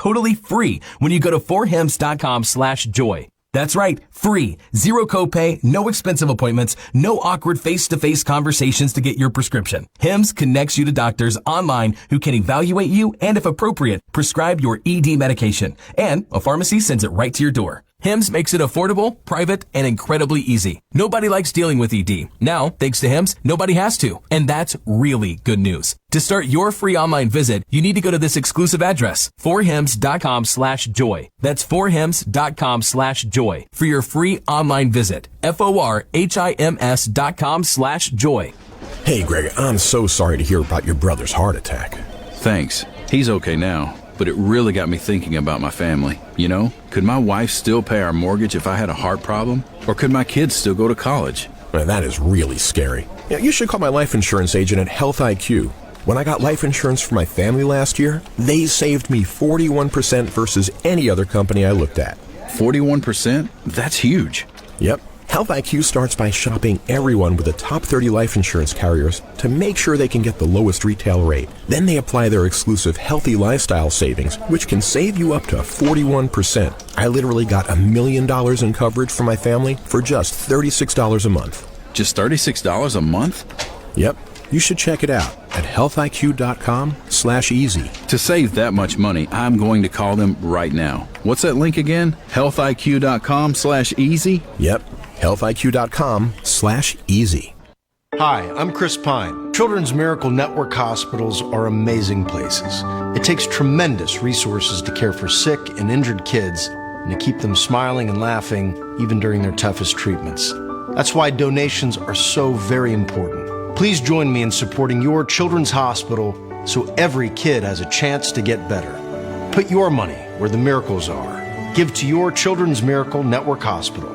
totally free when you go to forhims.com/joy. That's right, free. Zero copay, no expensive appointments, no awkward face-to-face conversations to get your prescription. Hims connects you to doctors online who can evaluate you and, if appropriate, prescribe your ED medication. And a pharmacy sends it right to your door. Hims makes it affordable, private, and incredibly easy. Nobody likes dealing with ED. Now, thanks to Hims, nobody has to. And that's really good news. To start your free online visit, you need to go to this exclusive address, forhims.com/joy. That's forhims.com/joy for your free online visit. forhims.com/joy. Hey, Greg, I'm so sorry to hear about your brother's heart attack. Thanks. He's okay now, but it really got me thinking about my family. You know, could my wife still pay our mortgage if I had a heart problem? Or could my kids still go to college? Man, that is really scary. You should call my life insurance agent at Health IQ. When I got life insurance for my family last year, they saved me 41% versus any other company I looked at. 41%? That's huge. Yep. Health IQ starts by shopping everyone with the top 30 life insurance carriers to make sure they can get the lowest retail rate. Then they apply their exclusive healthy lifestyle savings, which can save you up to 41%. I literally got $1 million in coverage for my family for just $36 a month. Just $36 a month? Yep. You should check it out at healthiq.com/easy. To save that much money, I'm going to call them right now. What's that link again? healthiq.com/easy? Yep. healthiq.com/easy. Hi, I'm Chris Pine. Children's Miracle Network hospitals are amazing places. It takes tremendous resources to care for sick and injured kids and to keep them smiling and laughing even during their toughest treatments. That's why donations are so very important. Please join me in supporting your children's hospital so every kid has a chance to get better. Put your money where the miracles are. Give to your Children's Miracle Network Hospital.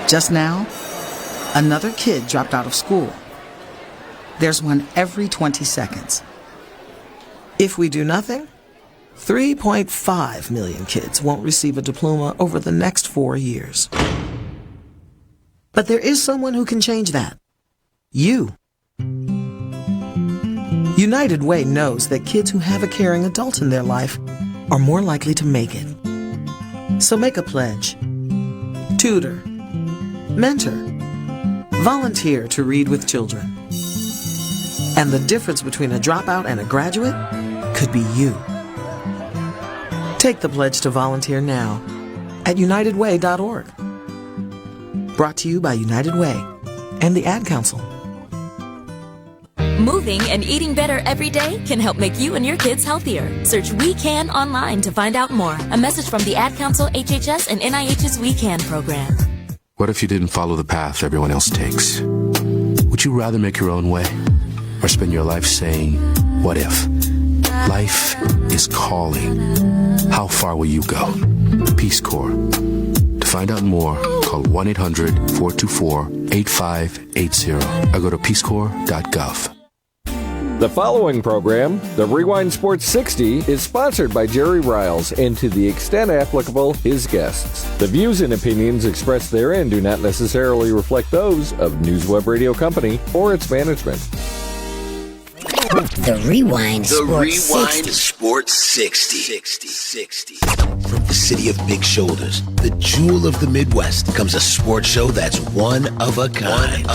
Just now, another kid dropped out of school. There's one every 20 seconds. If we do nothing, 3.5 million kids won't receive a diploma over the next 4 years. But there is someone who can change that. You. United Way knows that kids who have a caring adult in their life are more likely to make it. So make a pledge. Tutor. Mentor. Volunteer to read with children. And the difference between a dropout and a graduate could be you. Take the pledge to volunteer now at unitedway.org. Brought to you by United Way and the Ad Council. Moving and eating better every day can help make you and your kids healthier. Search We Can online to find out more. A message from the Ad Council, HHS, and NIH's We Can program. What if you didn't follow the path everyone else takes? Would you rather make your own way or spend your life saying, what if? Life is calling. How far will you go? Peace Corps. To find out more, call 1-800-424-8580 or go to peacecorps.gov. The following program, The Rewind Sports 60, is sponsored by Jerry Riles and, to the extent applicable, his guests. The views and opinions expressed therein do not necessarily reflect those of NewsWeb Radio Company or its management. The Rewind Sports 60. From the city of big shoulders, the jewel of the Midwest, comes a sports show that's one of a kind.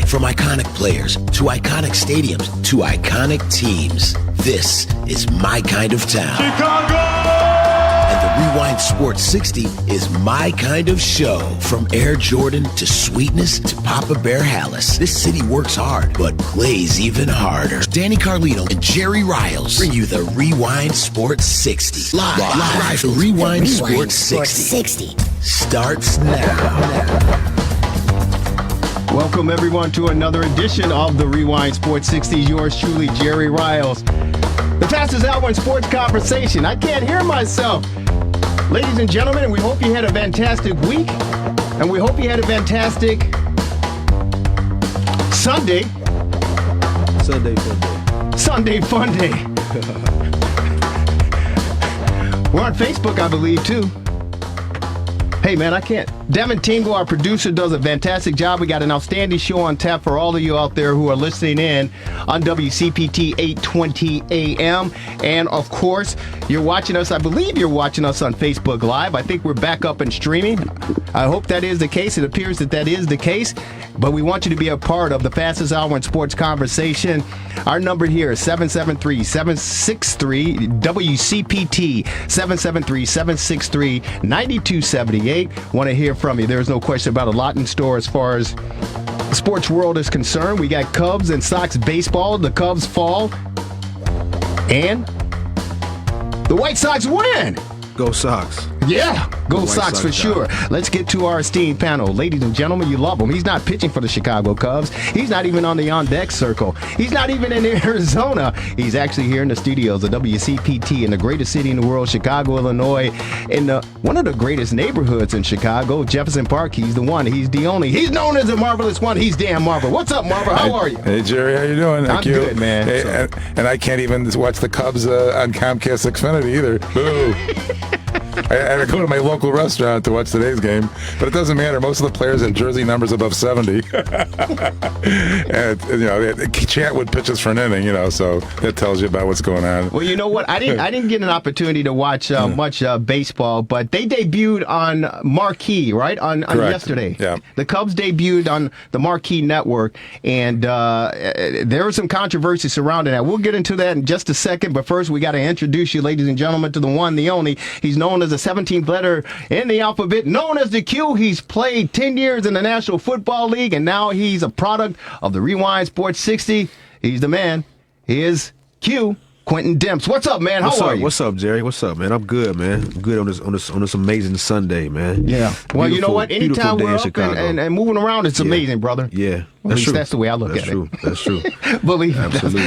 From iconic players to iconic stadiums to iconic teams, this is my kind of town. Chicago! And the Rewind Sports 60 is my kind of show. From Air Jordan to Sweetness to Papa Bear Hallis, this city works hard, but plays even harder. Danny Carlino and Jerry Riles bring you the Rewind Sports 60. Live. The Rewind Sports 60 starts now. Welcome, everyone, to another edition of the Rewind Sports 60. Yours truly, Jerry Riles. The fastest hour in sports conversation. I can't hear myself. Ladies and gentlemen, we hope you had a fantastic week, and we hope you had a fantastic Sunday. Sunday fun day. We're on Facebook, I believe, too. Hey, man, I can't Devin Tingle, our producer, does a fantastic job. We got an outstanding show on tap for all of you out there who are listening in on WCPT 820 AM. And, of course, you're watching us. I believe you're watching us on Facebook Live. I think we're back up and streaming. I hope that is the case. It appears that is the case. But we want you to be a part of the fastest hour in sports conversation. Our number here is 773-763-WCPT, 773-763-9278. Want to hear from you. There's no question about a lot in store as far as the sports world is concerned. We got Cubs and Sox baseball. The Cubs fall. And the White Sox win. Go Sox. Yeah, go Sox for sure. Let's get to our esteemed panel. Ladies and gentlemen, you love him. He's not pitching for the Chicago Cubs. He's not even on the on-deck circle. He's not even in Arizona. He's actually here in the studios of WCPT in the greatest city in the world, Chicago, Illinois, in one of the greatest neighborhoods in Chicago, Jefferson Park. He's the one. He's the only. He's known as the Marvelous One. He's Dan Marver. What's up, Marver? How are you? Hey, Jerry. How you doing? I'm good, man. Hey, and I can't even watch the Cubs on Comcast Xfinity either. Boo. I had to go to my local restaurant to watch today's game, but it doesn't matter. Most of the players have jersey numbers above 70. And, Chantwood pitches for an inning, so that tells you about what's going on. Well, you know what? I didn't get an opportunity to watch much baseball, but they debuted on Marquee, right? On yesterday. Yeah. The Cubs debuted on the Marquee Network, and there was some controversy surrounding that. We'll get into that in just a second, but first we got to introduce you, ladies and gentlemen, to the one, the only. He's known as the 17th letter in the alphabet, known as the Q. He's played 10 years in the National Football League, and now he's a product of the Rewind Sports 60. He's the man. He is Q. Quintin Demps. What's up, man? How are you? What's up, Jerry? What's up, man? I'm good, man. I'm good on this amazing Sunday, man. Yeah. Well, you know what? Anytime we're up and moving around, it's amazing, brother. Yeah. At least that's the way I look at it. That's true. Believe me,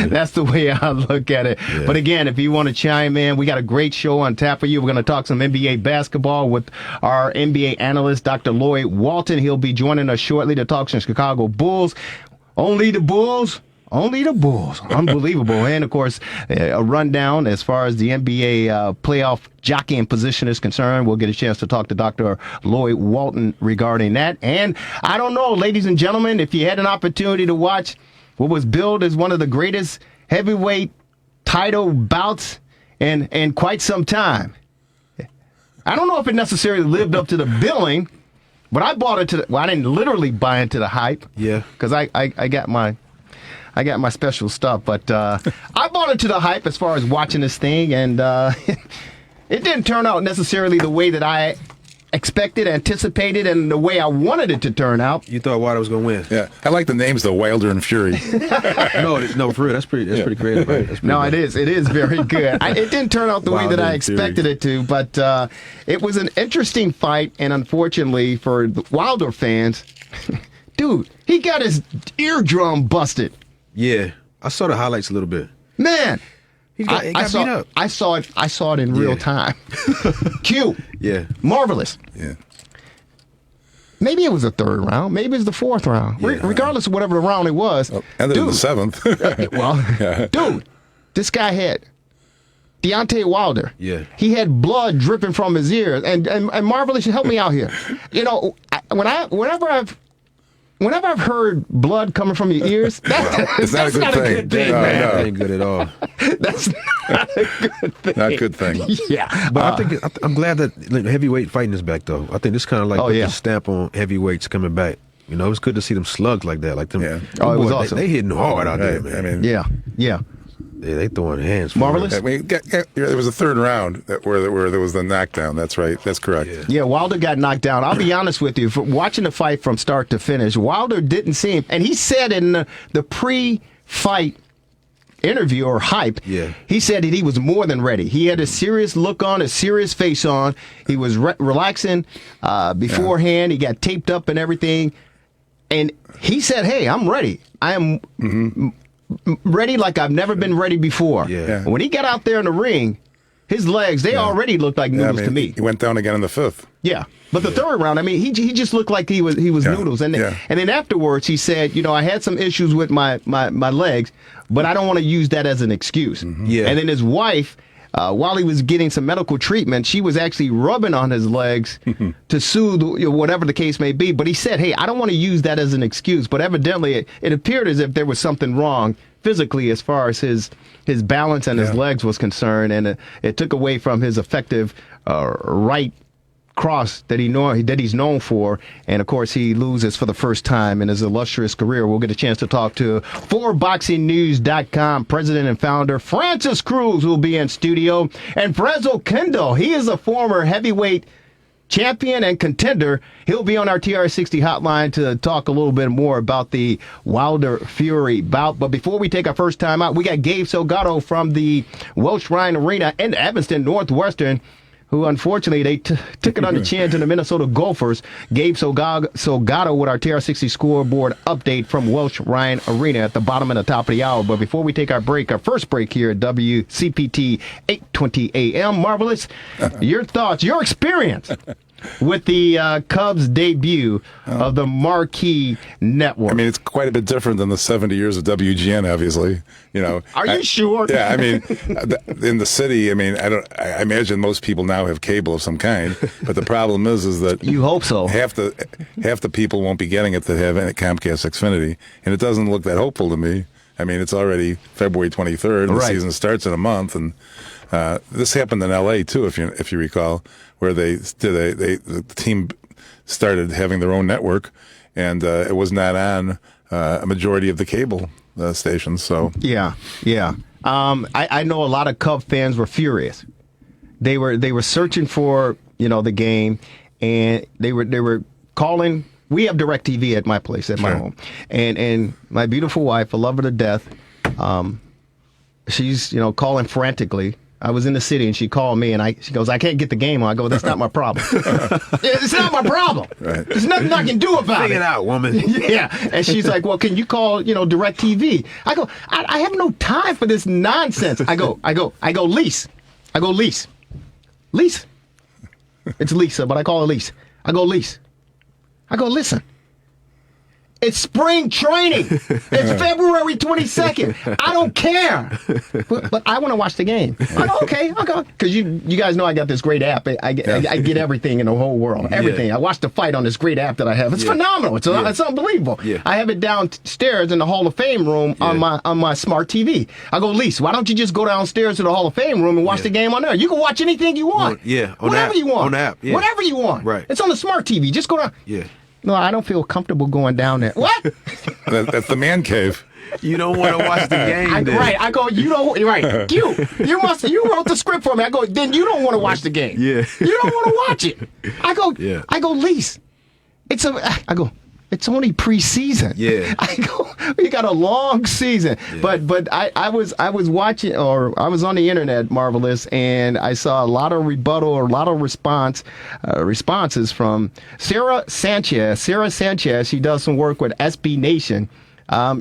that's the way I look at it. Yeah. But again, if you want to chime in, we got a great show on tap for you. We're going to talk some NBA basketball with our NBA analyst, Dr. Lloyd Walton. He'll be joining us shortly to talk some Chicago Bulls. Only the Bulls. Only the Bulls. Unbelievable. And, of course, a rundown as far as the NBA playoff jockeying position is concerned. We'll get a chance to talk to Dr. Lloyd Walton regarding that. And I don't know, ladies and gentlemen, if you had an opportunity to watch what was billed as one of the greatest heavyweight title bouts in quite some time. I don't know if it necessarily lived up to the billing, but I bought into I didn't literally buy into the hype. Yeah. Because I got my special stuff, but I bought into the hype as far as watching this thing, and it didn't turn out necessarily the way that I expected, anticipated, and the way I wanted it to turn out. You thought Wilder was going to win? Yeah, I like the names, though, Wilder and Fury. No, for real, that's pretty creative. Right? It is very good. It didn't turn out the way that I expected it to, but it was an interesting fight, and unfortunately for the Wilder fans, dude, he got his eardrum busted. Yeah, I saw the highlights a little bit. Man, he got beat up. I saw it in real time. Q. Yeah. Marvelous. Yeah. Maybe it was the third round. Maybe it was the fourth round. Yeah. Regardless of whatever the round it was. And then the seventh. Dude, this guy had Deontay Wilder. Yeah. He had blood dripping from his ears. And Marvelous, help me out here. Whenever I've heard blood coming from your ears, that's not a good thing, man. No, that ain't good at all. That's not a good thing. Not a good thing. Yeah. But I'm glad that heavyweight fighting is back, though. I think this kind of like the stamp on heavyweights coming back. It's good to see them slugs like that. Like them. Yeah. Oh, it was awesome. They hitting hard out there, man. I mean, yeah. Yeah, they throwing hands. Marvelous. I mean, there was a third round where there was the knockdown. That's right. That's correct. Yeah, Wilder got knocked down. I'll be honest with you. Watching the fight from start to finish, Wilder didn't seem, and he said in the pre-fight interview or hype, he said that he was more than ready. He had a serious look on, a serious face on. He was relaxing beforehand. He got taped up and everything. And he said, hey, I'm ready. I am ready like I've never been ready before. Yeah. When he got out there in the ring, his legs, they already looked like noodles to me. He went down again in the fifth. Yeah. But the third round, I mean, he just looked like he was noodles. And then afterwards, he said, I had some issues with my legs, but I don't want to use that as an excuse. Yeah. And then his wife while he was getting some medical treatment, she was actually rubbing on his legs to soothe, whatever the case may be. But he said, hey, I don't want to use that as an excuse. But evidently, it appeared as if there was something wrong physically as far as his balance and his legs was concerned. And it took away from his effective right cross that he's known for, and of course he loses for the first time in his illustrious career. We'll get a chance to talk to ForBoxingNews.com president and founder Frances Cruz, who will be in studio, and Prezzo Kendall. He is a former heavyweight champion and contender. He'll be on our TRS60 hotline to talk a little bit more about the Wilder Fury bout. But before we take our first time out, we got Gabe Salgado from the Welsh Ryan Arena in Evanston, Northwestern, who unfortunately they took it on the chin to the Minnesota Gophers. Gabe Salgado with our TR60 scoreboard update from Welsh Ryan Arena at the bottom and the top of the hour. But before we take our first break here at WCPT 820 AM, Marvelous, your thoughts, your experience with the Cubs debut of the Marquee Network. I mean, it's quite a bit different than the 70 years of WGN, obviously. Are you sure? Yeah, I mean, in the city, I mean, I imagine most people now have cable of some kind, but the problem is that you hope so. Half the people won't be getting it that have Comcast Xfinity, and it doesn't look that hopeful to me. I mean, it's already February 23rd, and the season starts in a month, and this happened in L.A. too, if you recall, where the team started having their own network, and it was not on a majority of the cable stations. So yeah. I know a lot of Cub fans were furious. They were searching for the game, and they were calling. We have DirecTV at my place, at my home, and my beautiful wife, I love her to death. She's calling frantically. I was in the city, and she called me, and she goes, I can't get the game on. I go, that's not my problem. It's not my problem. Right. There's nothing I can do about it. Figure it out, woman. Yeah. And she's like, well, can you call, DirecTV? I go, I have no time for this nonsense. I go, lease. I go, lease. Lease. It's Lisa, but I call her lease. I go, lease. I go, listen. It's spring training. It's February 22nd. I don't care. But I want to watch the game. I go, okay. I'll go. Because you guys know I got this great app. I get everything in the whole world. Everything. I watch the fight on this great app that I have. It's phenomenal. It's unbelievable. Yeah. I have it downstairs in the Hall of Fame room on my smart TV. I go, Lisa, why don't you just go downstairs to the Hall of Fame room and watch the game on there? You can watch anything you want. Whatever you want. On the app. Yeah. Whatever you want. Right. It's on the smart TV. Just go down. Yeah. No, I don't feel comfortable going down there. What? That's the man cave. You don't want to watch the game. Right. I go, you wrote the script for me. I go, then you don't want to watch the game. Yeah. You don't want to watch it. I go, Lise. It's only preseason. Yeah. I go, we got a long season. Yeah. But I was watching, or I was on the internet, Marvelous, and I saw a lot of rebuttal or a lot of responses from Sarah Sanchez. Sarah Sanchez, she does some work with SB Nation.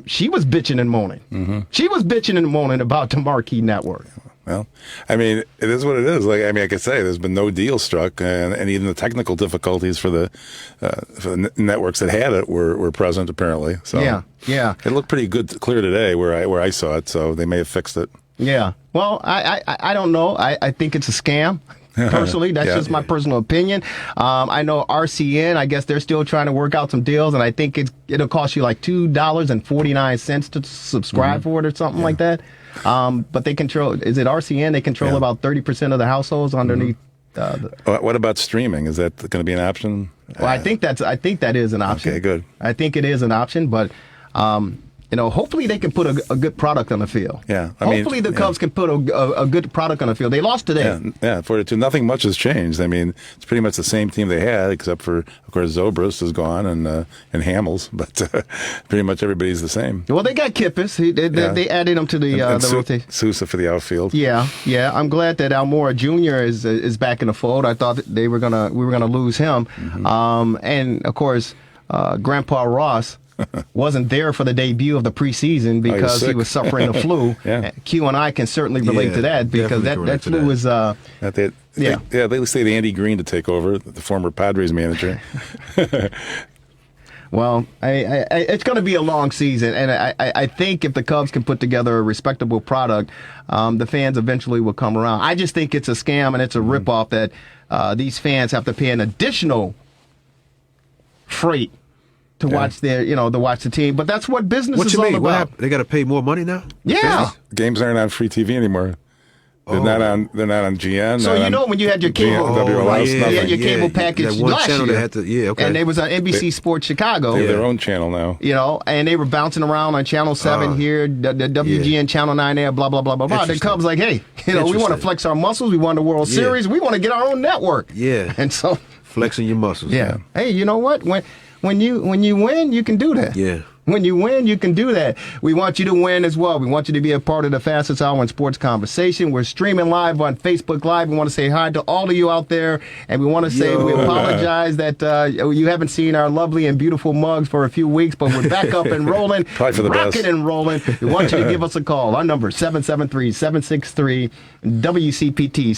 She was bitching and moaning. Mm-hmm. She was bitching and moaning about the Marquee Network. Well, I mean, it is what it is. Like I can say, there's been no deal struck, and even the technical difficulties for the networks that had it were present apparently. So yeah, it looked pretty good, clear today where I saw it. So they may have fixed it. Yeah. Well, I don't know. I think it's a scam. Personally, that's just my personal opinion. I know RCN, I guess they're still trying to work out some deals, and I think it'll cost you like $2.49 to subscribe for it or something like that. But they control, is it RCN? They control about 30% of the households underneath. What about streaming? Is that going to be an option? Well, I think that is an option. Okay, good. I think it is an option, but hopefully they can put a good product on the field. Yeah, hopefully the Cubs can put a good product on the field. They lost today. Yeah, 4-2. Nothing much has changed. I mean, it's pretty much the same team they had, except for, of course, Zobrist is gone and Hamels, but pretty much everybody's the same. Well, they got Kippis. They added him to the rotation. Sousa for the outfield. Yeah. I'm glad that Almora Jr. is back in the fold. I thought that we were gonna lose him, and of course, Grandpa Ross wasn't there for the debut of the preseason because he was suffering the flu. Q and I can certainly relate to that because that flu was. They say Andy Green to take over, the former Padres manager. Well, it's going to be a long season, and I think if the Cubs can put together a respectable product, the fans eventually will come around. I just think it's a scam and it's a ripoff that these fans have to pay an additional freight to watch the team. But that's what business is all about. They got to pay more money now? Yeah. Games aren't on free TV anymore. They're not on GN. So when you had your cable, you had your cable package last year, and they was on NBC Sports Chicago. They have their own channel now. And they were bouncing around on Channel 7 here, the WGN Channel 9 there, blah, blah, blah, blah, blah. The Cubs like, hey, we want to flex our muscles. We won the World Series. We want to get our own network. Yeah. And so. Flexing your muscles. Yeah. Hey, you know what? When you win, you can do that. Yeah. When you win, you can do that. We want you to win as well. We want you to be a part of the fastest hour in sports conversation. We're streaming live on Facebook Live. We want to say hi to all of you out there. And we want to say we apologize that you haven't seen our lovely and beautiful mugs for a few weeks, but we're back up and rolling. Probably for the rocking best. and rolling. We want you to give us a call. Our number is 773-763-WCPT,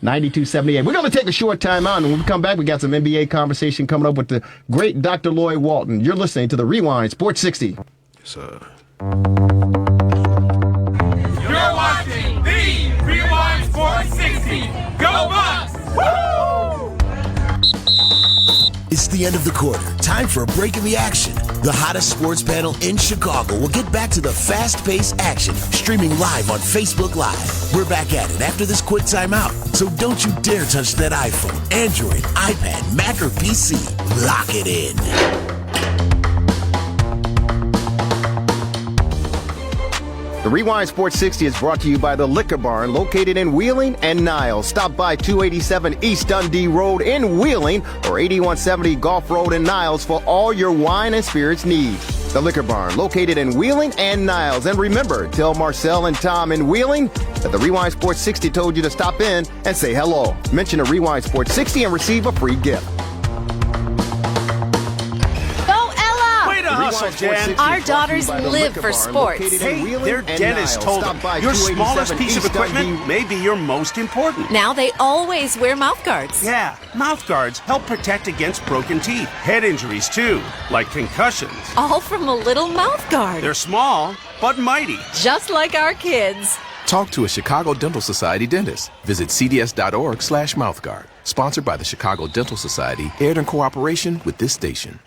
773-763-9278. We're going to take a short time out, and when we come back, we got some NBA conversation coming up with the great Dr. Lloyd Walton. You're listening to the Rewind Sports 60. Yes, sir. You're watching the Rewind Sports 60. Go Bucks! Woo! It's the end of the quarter. Time for a break in the action. The hottest sports panel in Chicago will get back to the fast-paced action, streaming live on Facebook Live. We're back at it after this quick timeout. So don't you dare touch that iPhone, Android, iPad, Mac, or PC. Lock it in. The Rewind Sports 60 is brought to you by the Liquor Barn, located in Wheeling and Niles. Stop by 287 East Dundee Road in Wheeling or 8170 Gulf Road in Niles for all your wine and spirits needs. The Liquor Barn, located in Wheeling and Niles. And remember, tell Marcel and Tom in Wheeling that the Rewind Sports 60 told you to stop in and say hello. Mention the Rewind Sports 60 and receive a free gift. Hustle, Jan. Our daughters live for sports. Hey, their dentist told them your smallest piece of equipment may be your most important. Now they always wear mouth guards. Yeah, mouth guards help protect against broken teeth, head injuries too, like concussions. All from a little mouth guard. They're small, but mighty. Just like our kids. Talk to a Chicago Dental Society dentist. Visit cds.org/mouthguard. Sponsored by the Chicago Dental Society, aired in cooperation with this station.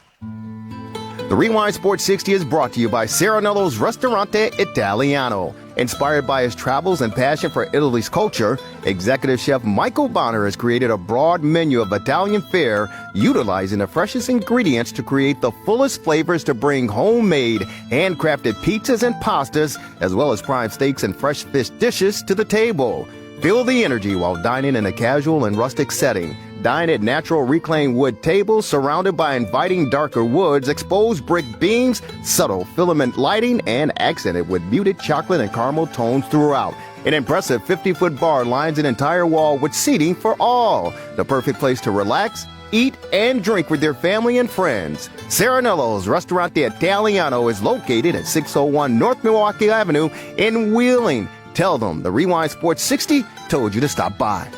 The Rewind Sports 60 is brought to you by Serenello's Ristorante Italiano. Inspired by his travels and passion for Italy's culture, executive chef Michael Bonner has created a broad menu of Italian fare, utilizing the freshest ingredients to create the fullest flavors to bring homemade, handcrafted pizzas and pastas, as well as prime steaks and fresh fish dishes to the table. Feel the energy while dining in a casual and rustic setting. Dine at natural reclaimed wood tables surrounded by inviting darker woods, exposed brick beams, subtle filament lighting, and accented with muted chocolate and caramel tones throughout. An impressive 50-foot bar lines an entire wall with seating for all. The perfect place to relax, eat, and drink with your family and friends. Serenello's Ristorante Italiano is located at 601 North Milwaukee Avenue in Wheeling. Tell them the Rewind Sports 60 told you to stop by.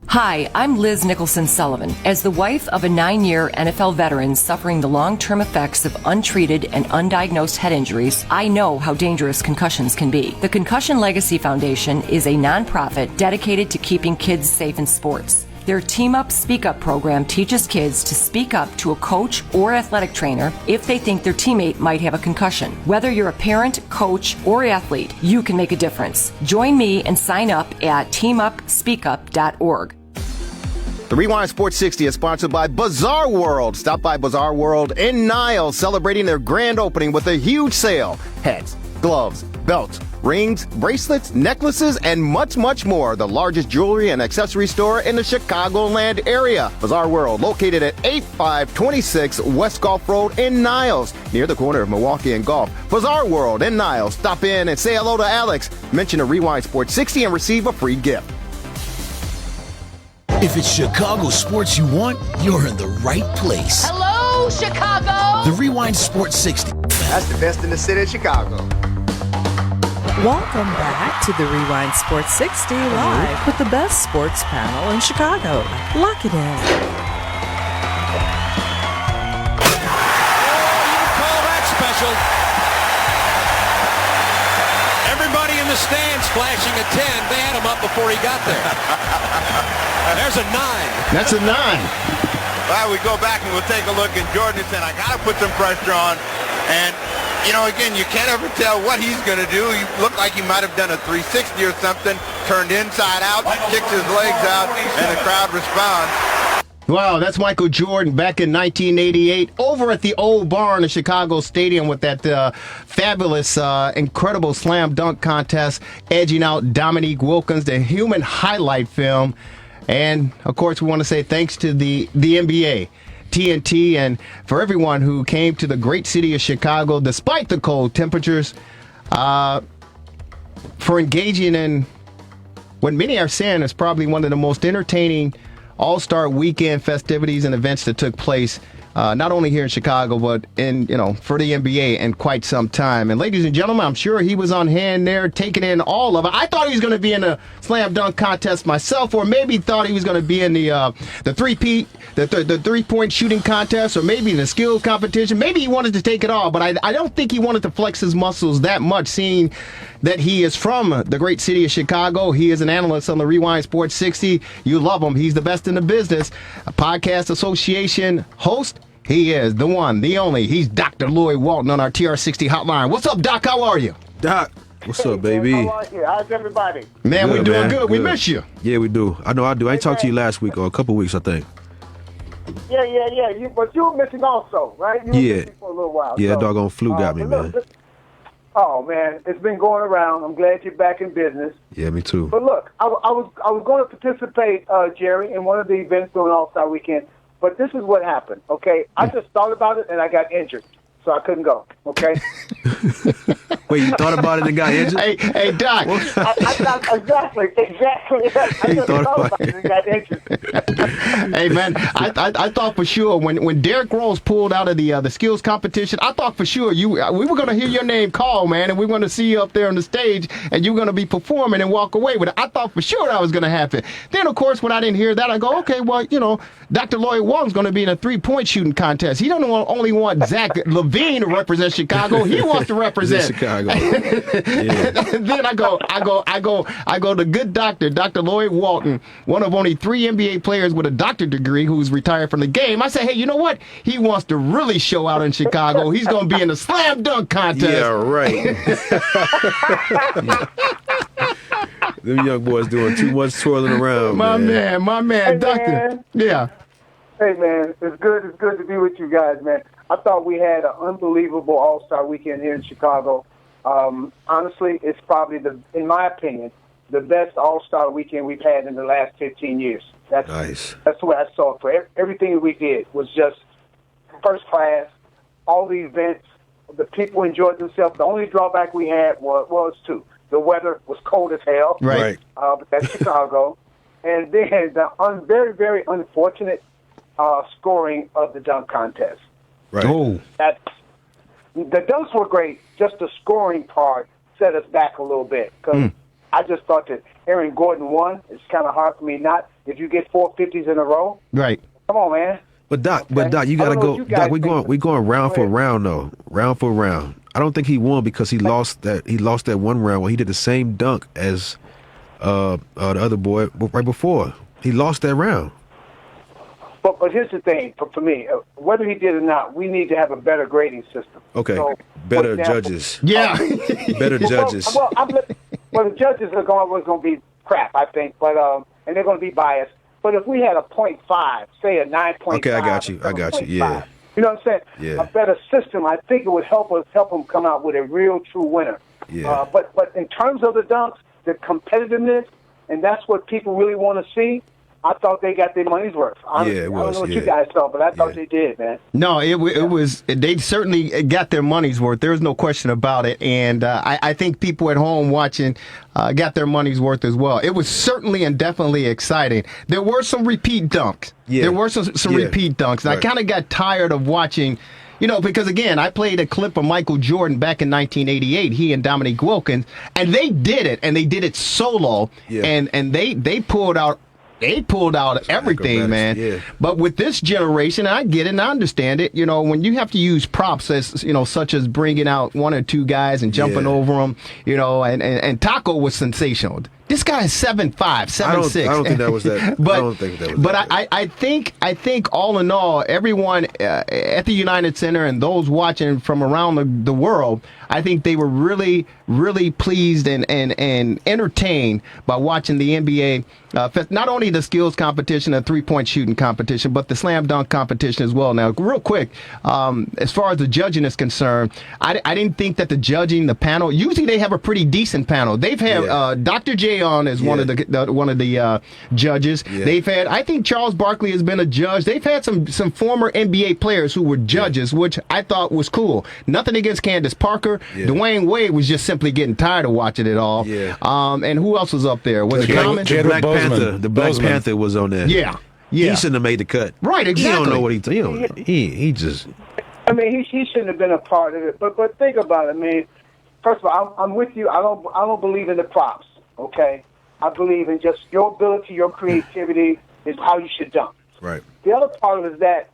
Hi, I'm Liz Nicholson-Sullivan. As the wife of a 9-year NFL veteran suffering the long-term effects of untreated and undiagnosed head injuries, I know how dangerous concussions can be. The Concussion Legacy Foundation is a nonprofit dedicated to keeping kids safe in sports. Their Team Up Speak Up program teaches kids to speak up to a coach or athletic trainer if they think their teammate might have a concussion. Whether you're a parent, coach, or athlete, you can make a difference. Join me and sign up at teamupspeakup.org. The Rewind Sports 60 is sponsored by Bazaar World. Stop by Bazaar World in Niles, celebrating their grand opening with a huge sale. Hats, gloves, belts, rings, bracelets, necklaces, and much, much more. The largest jewelry and accessory store in the Chicagoland area. Bazaar World, located at 8526 West Gulf Road in Niles, near the corner of Milwaukee and Gulf. Bazaar World in Niles. Stop in and say hello to Alex. Mention the Rewind Sports 60 and receive a free gift. If it's Chicago sports you want, you're in the right place. Hello, Chicago! The Rewind Sports 60. That's the best in the city of Chicago. Welcome back to the Rewind Sports 60 live with the best sports panel in Chicago. Lock it in. field. Everybody in the stands flashing a 10. They had him up before he got there. There's a 9. That's a 9. Well, we go back and we'll take a look, and Jordan said, I got to put some pressure on. And, you know, again, you can't ever tell what he's going to do. He looked like he might have done a 360 or something, turned inside out, kicked his legs out, and the crowd responds. Wow, that's Michael Jordan back in 1988 over at the Old Barn in Chicago Stadium with that fabulous, incredible slam dunk contest, edging out Dominique Wilkins, the human highlight film. And, of course, we want to say thanks to the NBA, TNT, and for everyone who came to the great city of Chicago, despite the cold temperatures, for engaging in what many are saying is probably one of the most entertaining All-Star Weekend festivities and events that took place not only here in Chicago, but for the NBA in quite some time. And ladies and gentlemen, I'm sure he was on hand there taking in all of it. I thought he was going to be in a slam dunk contest myself, or maybe thought he was going to be in the three-point shooting contest, or maybe the skills competition. Maybe he wanted to take it all, but I don't think he wanted to flex his muscles that much, seeing that he is from the great city of Chicago. He is an analyst on the Rewind Sports 60. You love him. He's the best in the business. A podcast association host. He is the one, the only. He's Dr. Lloyd Walton on our TRS60 hotline. What's up, Doc? How are you? Doc, what's up, baby? How are you? How's everybody? Man, we're doing good. We miss you. Yeah, we do. I know I do. I ain't talked to you last week or a couple weeks, I think. Yeah. But you were missing also, right? You were missing for a little while. Yeah, doggone flu got me, man. Oh, man, it's been going around. I'm glad you're back in business. Yeah, me too. But look, I was going to participate, Jerry, in one of the events during All-Star Weekend, but this is what happened, okay? I just thought about it, and I got injured, so I couldn't go, okay? Wait, you thought about it and got injured? Hey, Doc. Exactly. I just thought about it and got injured. Hey, man, I thought for sure when Derrick Rose pulled out of the skills competition, I thought for sure we were going to hear your name called, man, and we were going to see you up there on the stage, and you were going to be performing and walk away with it. I thought for sure that was going to happen. Then, of course, when I didn't hear that, I go, okay, well, Dr. Lloyd Walton's going to be in a three-point shooting contest. He don't only want Zach LaVine to represent Chicago. He wants to represent Chicago. Then I go to good Dr. Lloyd Walton, one of only 3 NBA players with a doctorate degree who's retired from the game. I say, hey, you know what? He wants to really show out in Chicago. He's going to be in a slam dunk contest. Yeah, right. Them young boys doing too much twirling around. My man, hey, Doctor. Man. Yeah. Hey, man, it's good to be with you guys, man. I thought we had an unbelievable All-Star Weekend here in Chicago. Honestly, it's probably, in my opinion, the best All-Star Weekend we've had in the last 15 years. That's nice. That's the way I saw it. For everything that we did was just first class. All the events, the people enjoyed themselves. The only drawback we had was 2. The weather was cold as hell. Right. But that's Chicago. And then the very, very unfortunate scoring of the dunk contest. Right. Oh. The dunks were great. Just the scoring part set us back a little bit. Because I just thought that Aaron Gordon won. It's kind of hard for me not. If you get 4 50s in a row. Right. Come on, man. But Doc, you gotta go. Doc, we going round for round though. Round for round. I don't think he won because he lost that one round where he did the same dunk as the other boy right before. He lost that round. But here's the thing, for me, whether he did or not, we need to have a better grading system. Okay, so, better judges. Yeah, better judges. Well, the judges are going to be crap, I think, but and they're going to be biased. But if we had a 0.5, say a 9.5. Okay, I got you. Yeah. You know what I'm saying? Yeah. A better system, I think it would help them come out with a real, true winner. Yeah. But in terms of the dunks, the competitiveness, and that's what people really want to see. I thought they got their money's worth. Honestly. Yeah, it was. I don't know what you guys thought, but I thought they did, man. No, it was. They certainly got their money's worth. There's no question about it. And I think people at home watching got their money's worth as well. It was certainly and definitely exciting. There were some repeat dunks. Yeah. There were some repeat dunks. And I kind of got tired of watching. Because, again, I played a clip of Michael Jordan back in 1988, he and Dominique Wilkins, and they did it, and they did it solo, and they pulled out they pulled out everything, man. Yeah. But with this generation, and I get it and I understand it, when you have to use props as, such as bringing out one or two guys and jumping over them, and Taco was sensational. This guy is 7'5", 7'6". I don't think that was that. But, I don't think that was but that. I think all in all, everyone at the United Center and those watching from around the world, I think they were really, really pleased and entertained by watching the NBA. Not only the skills competition and three-point shooting competition, but the slam dunk competition as well. Now, real quick, as far as the judging is concerned, I didn't think that the panel, usually they have a pretty decent panel. They've had Dr. J on as one of the judges. Yeah. They've had, I think Charles Barkley has been a judge. They've had some former NBA players who were judges, which I thought was cool. Nothing against Candace Parker. Yeah. Dwayne Wade was just simply getting tired of watching it all. Yeah. And who else was up there? Was it Common? The Black Panther was on there. Yeah. He shouldn't have made the cut. Right, exactly. He don't know what he just. I mean, he shouldn't have been a part of it. But think about it, man. First of all, I'm with you. I don't believe in the props. Okay, I believe in just your ability, your creativity is how you should dunk. Right. The other part of it is that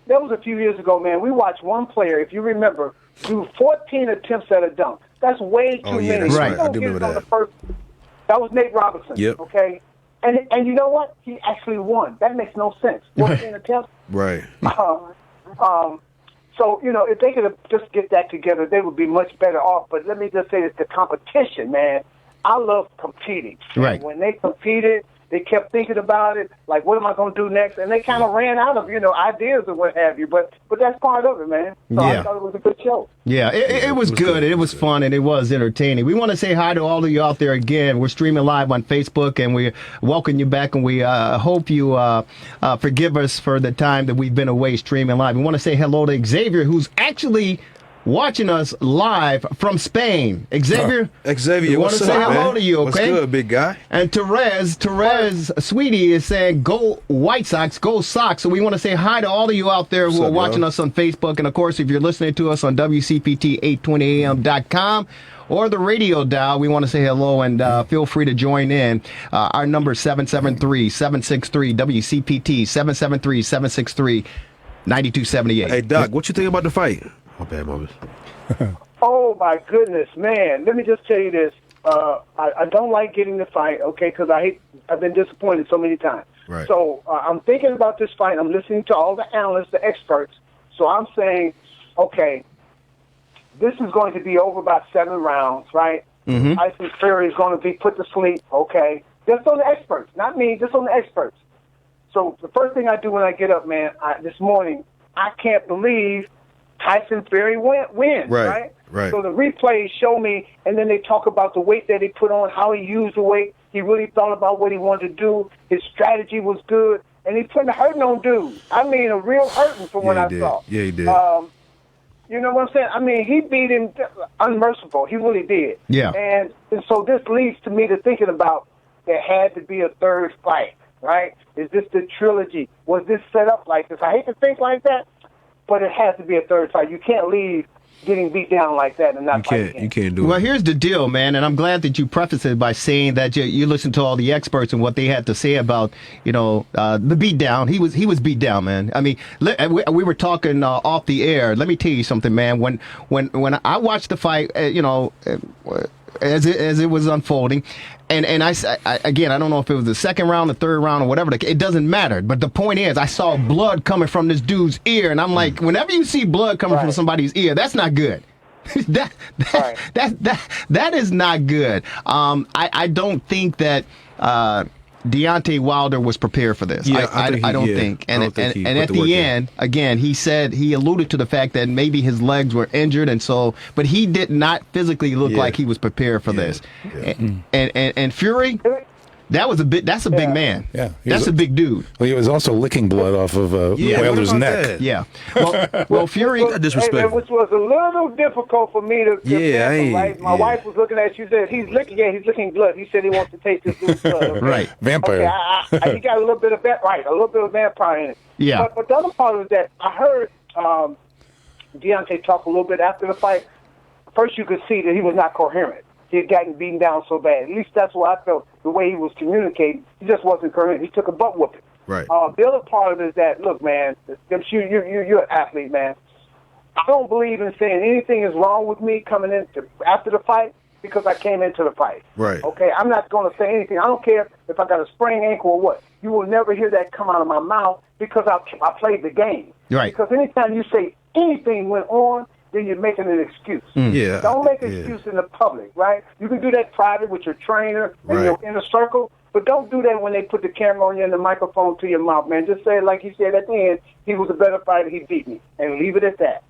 was a few years ago, man. We watched one player, if you remember, do 14 attempts at a dunk. That's way too many. That's right. I do remember that. That was Nate Robinson. Yep. Okay. And you know what? He actually won. That makes no sense. 14 attempts. Right. So, if they could have just get that together, they would be much better off. But let me just say that the competition, man, I love competing. Right. And when they competed, they kept thinking about it, like, what am I going to do next? And they kind of ran out of, ideas or what have you. But that's part of it, man. So I thought it was a good show. Yeah, it was good. It was fun, and it was entertaining. We want to say hi to all of you out there again. We're streaming live on Facebook, and we welcome you back, and we hope you forgive us for the time that we've been away streaming live. We want to say hello to Xavier, who's actually watching us live from Spain. Xavier, Xavier, want to say hello to you, okay? What's good, big guy? And Therese, sweetie, is saying, go White Sox, go Sox. So we want to say hi to all of you out there who are watching us on Facebook. And, of course, if you're listening to us on WCPT820am.com or the radio dial, we want to say hello and feel free to join in. Our number is 773-763-WCPT, 773-763-9278. Hey, Doc, what you think about the fight? Oh, bad moment. Oh, my goodness, man. Let me just tell you this. I don't like getting the fight, okay, because I've been disappointed so many times. Right. So I'm thinking about this fight. I'm listening to all the analysts, the experts. So I'm saying, okay, this is going to be over by 7 rounds, right? Mm-hmm. Tyson Fury is going to be put to sleep, okay? Just on the experts, not me, just on the experts. So the first thing I do when I get up, man, this morning, I can't believe Tyson Fury wins, right? Right. So the replays show me, and then they talk about the weight that he put on, how he used the weight. He really thought about what he wanted to do. His strategy was good, and he put a hurting on dude. I mean, a real hurting from what I saw. Yeah, he did. You know what I'm saying? I mean, he beat him unmerciful. He really did. Yeah. And so this leads to me to thinking about there had to be a third fight, right? Is this the trilogy? Was this set up like this? I hate to think like that, but it has to be a third fight. You can't leave getting beat down like that and not fight again. You can't do it. Well, here's the deal, man, and I'm glad that you prefaced it by saying that you listened to all the experts and what they had to say about, the beat down. He was beat down, man. I mean, we were talking off the air. Let me tell you something, man. When I watched the fight, as it was unfolding, and I again, I don't know if it was the second round, the third round, or whatever. It doesn't matter. But the point is, I saw blood coming from this dude's ear, and I'm like, whenever you see blood coming from somebody's ear, that's not good. that is not good. I don't think that Deontay Wilder was prepared for this. Yeah, I don't think. And at the end, again, he alluded to the fact that maybe his legs were injured, but he did not physically look like he was prepared for this. Yeah. And Fury, that's a big man. Yeah, that's a big dude. Well, he was also licking blood off of Wilder's neck. That? Yeah. Well, Fury, disrespectful. Which was a little difficult for me to. My wife was looking at. She said he's licking blood. He said he wants to taste this dude's blood. Okay? Right. Vampire. Okay, he got a little bit of that. Right. A little bit of vampire in it. Yeah. But the other part was that I heard Deontay talk a little bit after the fight. First, you could see that he was not coherent. He had gotten beaten down so bad. At least that's what I felt. the way he was communicating, he just wasn't correct. He took a butt whooping. Right. The other part of it is that, look, man, you're an athlete, man. I don't believe in saying anything is wrong with me coming in after the fight because I came into the fight. Right. Okay? I'm not going to say anything. I don't care if I got a sprained ankle or what. You will never hear that come out of my mouth because I played the game. Right. Because anytime you say anything went on, then you're making an excuse. Yeah. Don't make an excuse in the public, right? You can do that private with your trainer and your inner circle, but don't do that when they put the camera on you and the microphone to your mouth, man. Just say it like you said at the end, he was a better fighter, he beat me, and leave it at that.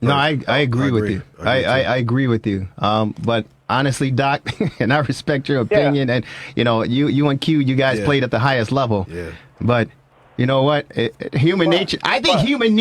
No, I agree with you. I agree with you. But honestly, Doc, and I respect your opinion, and you and Q, you guys played at the highest level. Yeah. But you know what? Human nature. I think human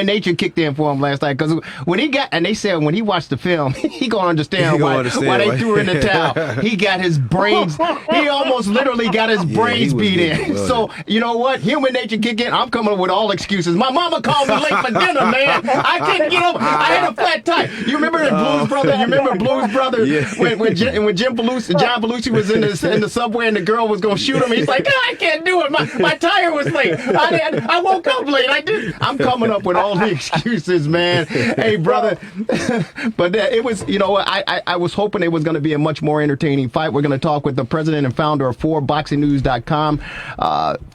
nature kicked in for him last night because when they said when he watched the film, he gonna understand why they threw in the towel. He got his brains. He almost literally got his brains beat in. So you know what? Human nature kicked in. I'm coming up with all excuses. My mama called me late for dinner, man. I couldn't get up. I had a flat tire. You remember the Blues Brother? You remember Blues Brother when John Belushi was in the subway and the girl was gonna shoot him? He's like, I can't do it. My tire was late. I woke up late. I'm coming up with all the excuses, man. Hey, brother. But it was, I was hoping it was going to be a much more entertaining fight. We're going to talk with the president and founder of ForBoxingNews.com.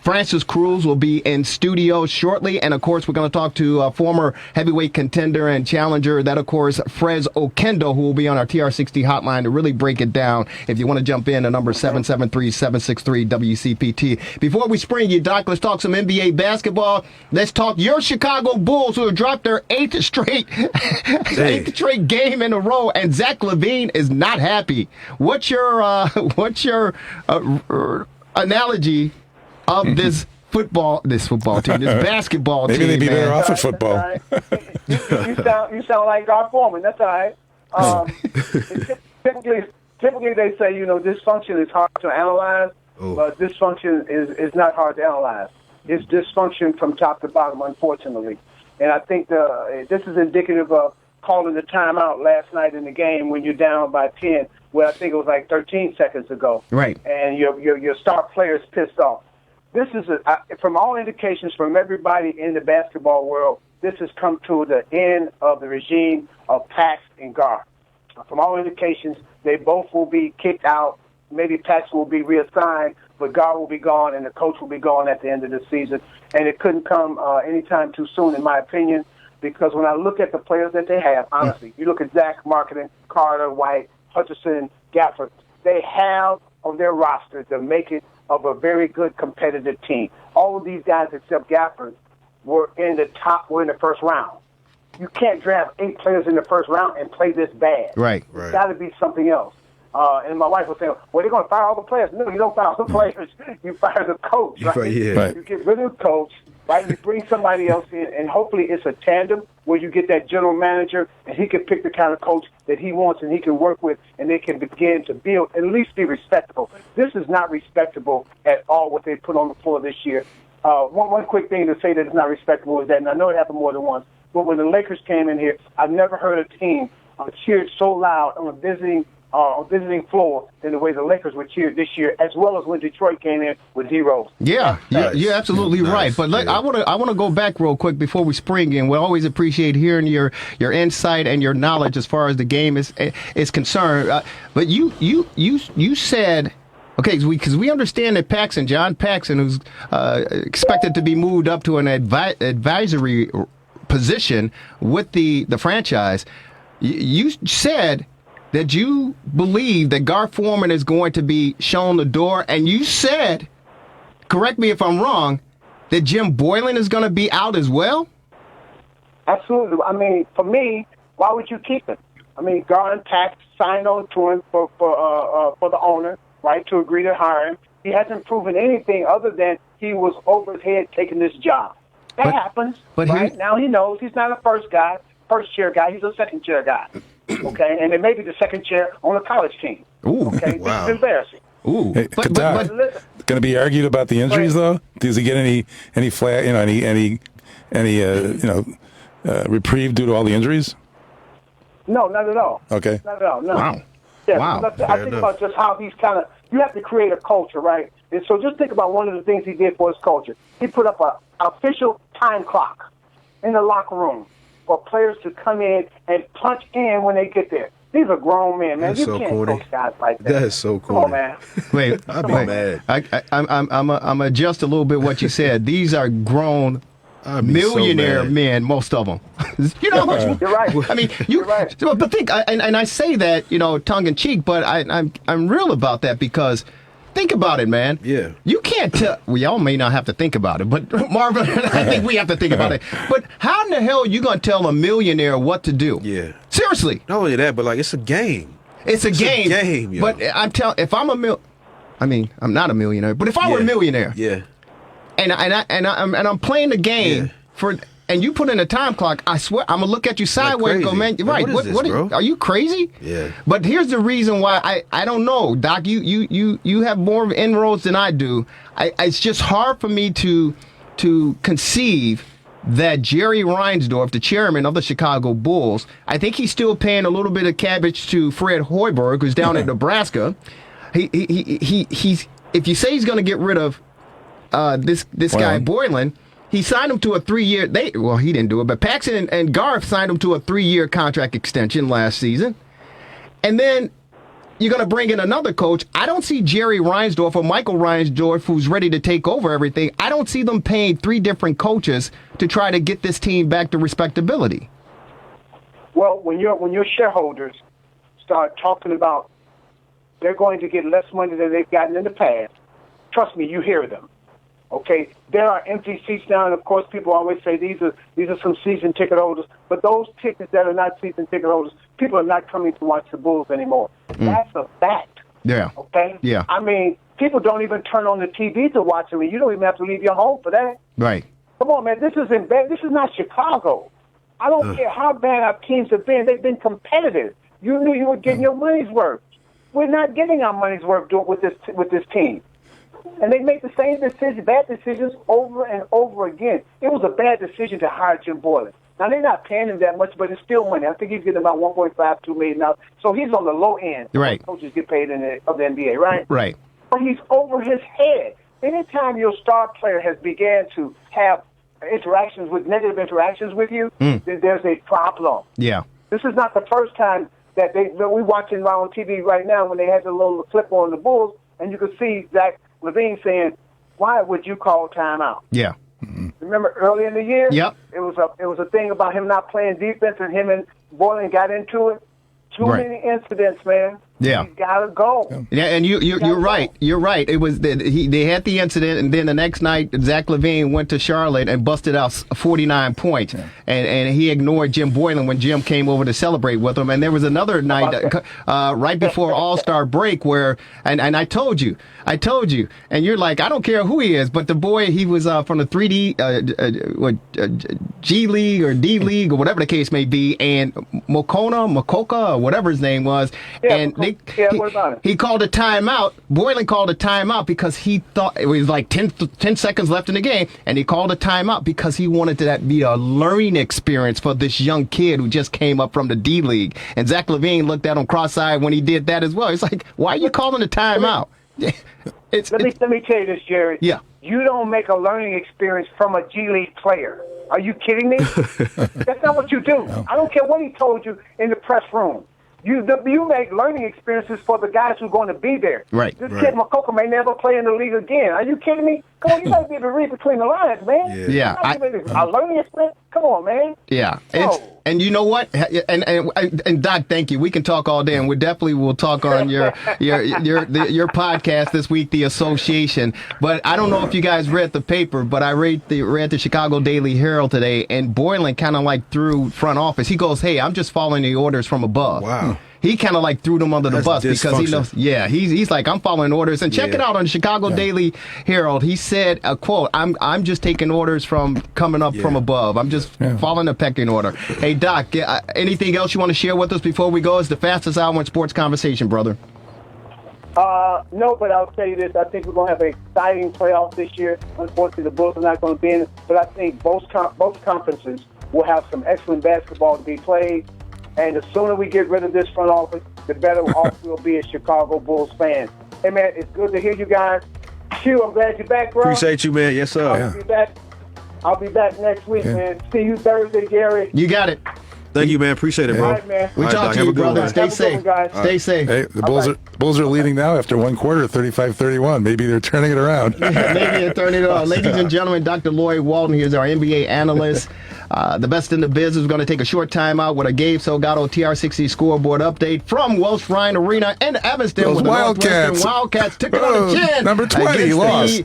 Frances Cruz will be in studio shortly. And, of course, we're going to talk to a former heavyweight contender and challenger, that, of course, Frez Okendo, who will be on our TR60 hotline to really break it down. If you want to jump in, the number 773-763-WCPT. Before we spring you, Doc, let's talk some NBA basketball. Let's talk your Chicago Bulls, who have dropped their eighth straight game in a row, and Zach LaVine is not happy. What's your analogy of this basketball team? Maybe they'd be better off at football. You sound like our foreman. That's all right. Typically they say, dysfunction is hard to analyze, but dysfunction is not hard to analyze. It's dysfunction from top to bottom, unfortunately. And I think this is indicative of calling the timeout last night in the game when you're down by 10, where I think it was like 13 seconds ago. Right. And your star player's pissed off. This is, from all indications from everybody in the basketball world, this has come to the end of the regime of Pax and Gar. From all indications, they both will be kicked out. Maybe Pax will be reassigned, but Gar will be gone and the coach will be gone at the end of the season. And it couldn't come anytime too soon, in my opinion, because when I look at the players that they have, honestly, you look at Zach, Marketing, Carter, White, Hutcherson, Gafford, they have on their roster the making of a very good competitive team. All of these guys except Gafford were in the first round. You can't draft 8 players in the first round and play this bad. Right. It's got to be something else. And my wife was saying, well, they're going to fire all the players. No, you don't fire all the players. You fire the coach, right? You get rid of the coach, right? You bring somebody else in, and hopefully it's a tandem where you get that general manager, and he can pick the kind of coach that he wants and he can work with, and they can begin to build, at least be respectable. This is not respectable at all, what they put on the floor this year. One quick thing to say that it's not respectable is that, and I know it happened more than once, but when the Lakers came in here, I've never heard a team cheered so loud on a visiting floor than the way the Lakers were cheered this year, as well as when Detroit came in with D-Rose. Yeah, you're absolutely right. But I want to go back real quick before we spring in. We always appreciate hearing your insight and your knowledge as far as the game is concerned. But you said, okay, because we understand that John Paxson, who's expected to be moved up to an advisory position with the franchise, you said that you believe that Gar Forman is going to be shown the door, and you said, correct me if I'm wrong, that Jim Boylan is going to be out as well? Absolutely. I mean, for me, why would you keep him? I mean, Gar and Pax signed on to him for the owner, right, to agree to hire him. He hasn't proven anything other than he was over his head taking this job. That happens, right? Now he knows he's not a first chair guy. He's a second chair guy. Okay, and it may be the second chair on a college team. Ooh, okay, wow. This is embarrassing. Ooh, hey, but going to be argued about the injuries though? Does he get any reprieve due to all the injuries? No, not at all. Okay, not at all. No. Wow. Yeah, wow. I think about just how he's kind of You have to create a culture, right? And so just think about one of the things he did for his culture. He put up an official time clock in the locker room for players to come in and punch in when they get there. These are grown men, man. That's you so can't corny. coach guys like that. That is so Come on, corny. man. Wait, I'd be mad. I'm adjust a little bit what you said. These are grown millionaire men, most of them. You know how much? You're right. I mean, you're right. But think, and I say that, tongue in cheek, but I'm real about that because think about it, man. Yeah. You can't tell. We all may not have to think about it, but Marvin, I think we have to think about it. But how in the hell are you going to tell a millionaire what to do? Yeah. Seriously. Not only that, but like it's a game. It's a game. Yo. But I'm telling, if I'm I'm not a millionaire, but if I were a millionaire, yeah, and I'm playing the game and you put in a time clock, I swear I'm gonna look at you sideways and go, man, you're right. What is this, bro? Are you crazy? Yeah. But here's the reason why I don't know, Doc. You have more inroads than I do. It's just hard for me to conceive that Jerry Reinsdorf, the chairman of the Chicago Bulls, I think he's still paying a little bit of cabbage to Fred Hoiberg, who's down in Nebraska. He's if you say he's going to get rid of this guy Boylan, he signed him to a 3-year. He didn't do it, but Paxson and Garth signed him to a 3-year contract extension last season, and then you're going to bring in another coach. I don't see Jerry Reinsdorf or Michael Reinsdorf, who's ready to take over everything. I don't see them paying 3 different coaches to try to get this team back to respectability. Well, when your shareholders start talking about they're going to get less money than they've gotten in the past, trust me, you hear them. Okay, there are empty seats now, and of course, people always say these are some season ticket holders. But those tickets that are not season ticket holders, people are not coming to watch the Bulls anymore. That's a fact. Yeah. Okay. Yeah. I mean, people don't even turn on the TV to watch them. You don't even have to leave your home for that. Right. Come on, man. This is not Chicago. I don't care how bad our teams have been. They've been competitive. You knew you were getting your money's worth. We're not getting our money's worth with this team. And they make the same bad decisions over and over again. It was a bad decision to hire Jim Boylan. Now, they're not paying him that much, but it's still money. I think he's getting about $1.52 million now. So he's on the low end. Right. Coaches get paid of the NBA, right? Right. But he's over his head. Anytime your star player has began to have negative interactions with you, then there's a problem. Yeah. This is not the first time that we're watching on TV right now when they had the little clip on the Bulls, and you could see Zach Levine saying, "Why would you call timeout?" Yeah. Remember early in the year? Yep. It was a thing about him not playing defense, and him and Boylan got into it. Too many incidents, man. Yeah. He's got to go. Yeah, and you're right. You're right. It was they had the incident, and then the next night, Zach Levine went to Charlotte and busted out 49 points, and he ignored Jim Boylan when Jim came over to celebrate with him. And there was another night right before All-Star break where, and I told you, and you're like, I don't care who he is, but the boy, he was from the 3D G League or D League or whatever the case may be, and Mokoka, or whatever his name was, and what about it? He called a timeout. Boylan called a timeout because he thought it was like 10 seconds left in the game, and he called a timeout because he wanted that to be a learning experience for this young kid who just came up from the D League. And Zach Levine looked at him cross-eyed when he did that as well. He's like, "Why are you calling a timeout?" Let me tell you this, Jerry. Yeah. You don't make a learning experience from a G League player. Are you kidding me? That's not what you do. No. I don't care what he told you in the press room. You make learning experiences for the guys who are going to be there. Right. This kid Mokoka may never play in the league again. Are you kidding me? Come on, you got to be able to read between the lines, man. Yeah. A learning experience? Come on, man. Yeah. No. And you know what? And Doc, thank you. We can talk all day, and we definitely will talk on your podcast this week, The Association. But I don't know if you guys read the paper, but I read the Chicago Daily Herald today, and Boylan kind of like threw front office. He goes, "Hey, I'm just following the orders from above." Wow. He kind of like threw them under the bus because he knows. Yeah, he's like, I'm following orders. And check it out on the Chicago Daily Herald. He said, a quote, I'm just taking orders from coming up from above. I'm just following the pecking order. Hey, Doc, anything else you want to share with us before we go? It's the fastest hour in sports conversation, brother. No, but I'll tell you this. I think we're going to have an exciting playoff this year. Unfortunately, the Bulls are not going to be in it. But I think both conferences will have some excellent basketball to be played. And the sooner we get rid of this front office, the better off we'll be as Chicago Bulls fans. Hey, man, it's good to hear you guys. Q, I'm glad you're back, bro. Appreciate you, man. Yes, sir. I'll be back next week, man. See you Thursday, Jerry. You got it. Thank you, man. Appreciate it, bro. All right, man. We talk to you, brother. Stay safe. Stay safe. Hey, the Bulls are leading now after one quarter, 35-31. Maybe they're turning it around. Maybe they're turning it on. Ladies and gentlemen, Dr. Lloyd Walton, he is our NBA analyst. The best in the business. We're going to take a short time out with a Gabe Salgado TR60 scoreboard update from Welsh Ryan Arena in Evanston. Those with the Wildcats. Wildcats took it on the chin. Number 20 lost.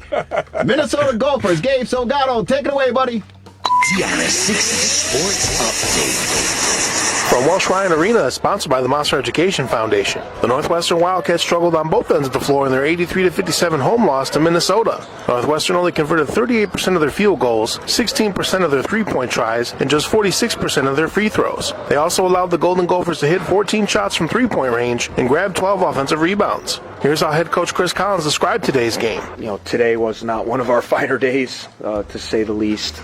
Minnesota Gophers. Gabe Salgado, take it away, buddy. TRS60 Sports Update. From Welsh Ryan Arena, sponsored by the Monster Education Foundation. The Northwestern Wildcats struggled on both ends of the floor in their 83-57 home loss to Minnesota. Northwestern only converted 38% of their field goals, 16% of their three-point tries, and just 46% of their free throws. They also allowed the Golden Gophers to hit 14 shots from three-point range and grab 12 offensive rebounds. Here's how head coach Chris Collins described today's game. Today was not one of our finer days, to say the least.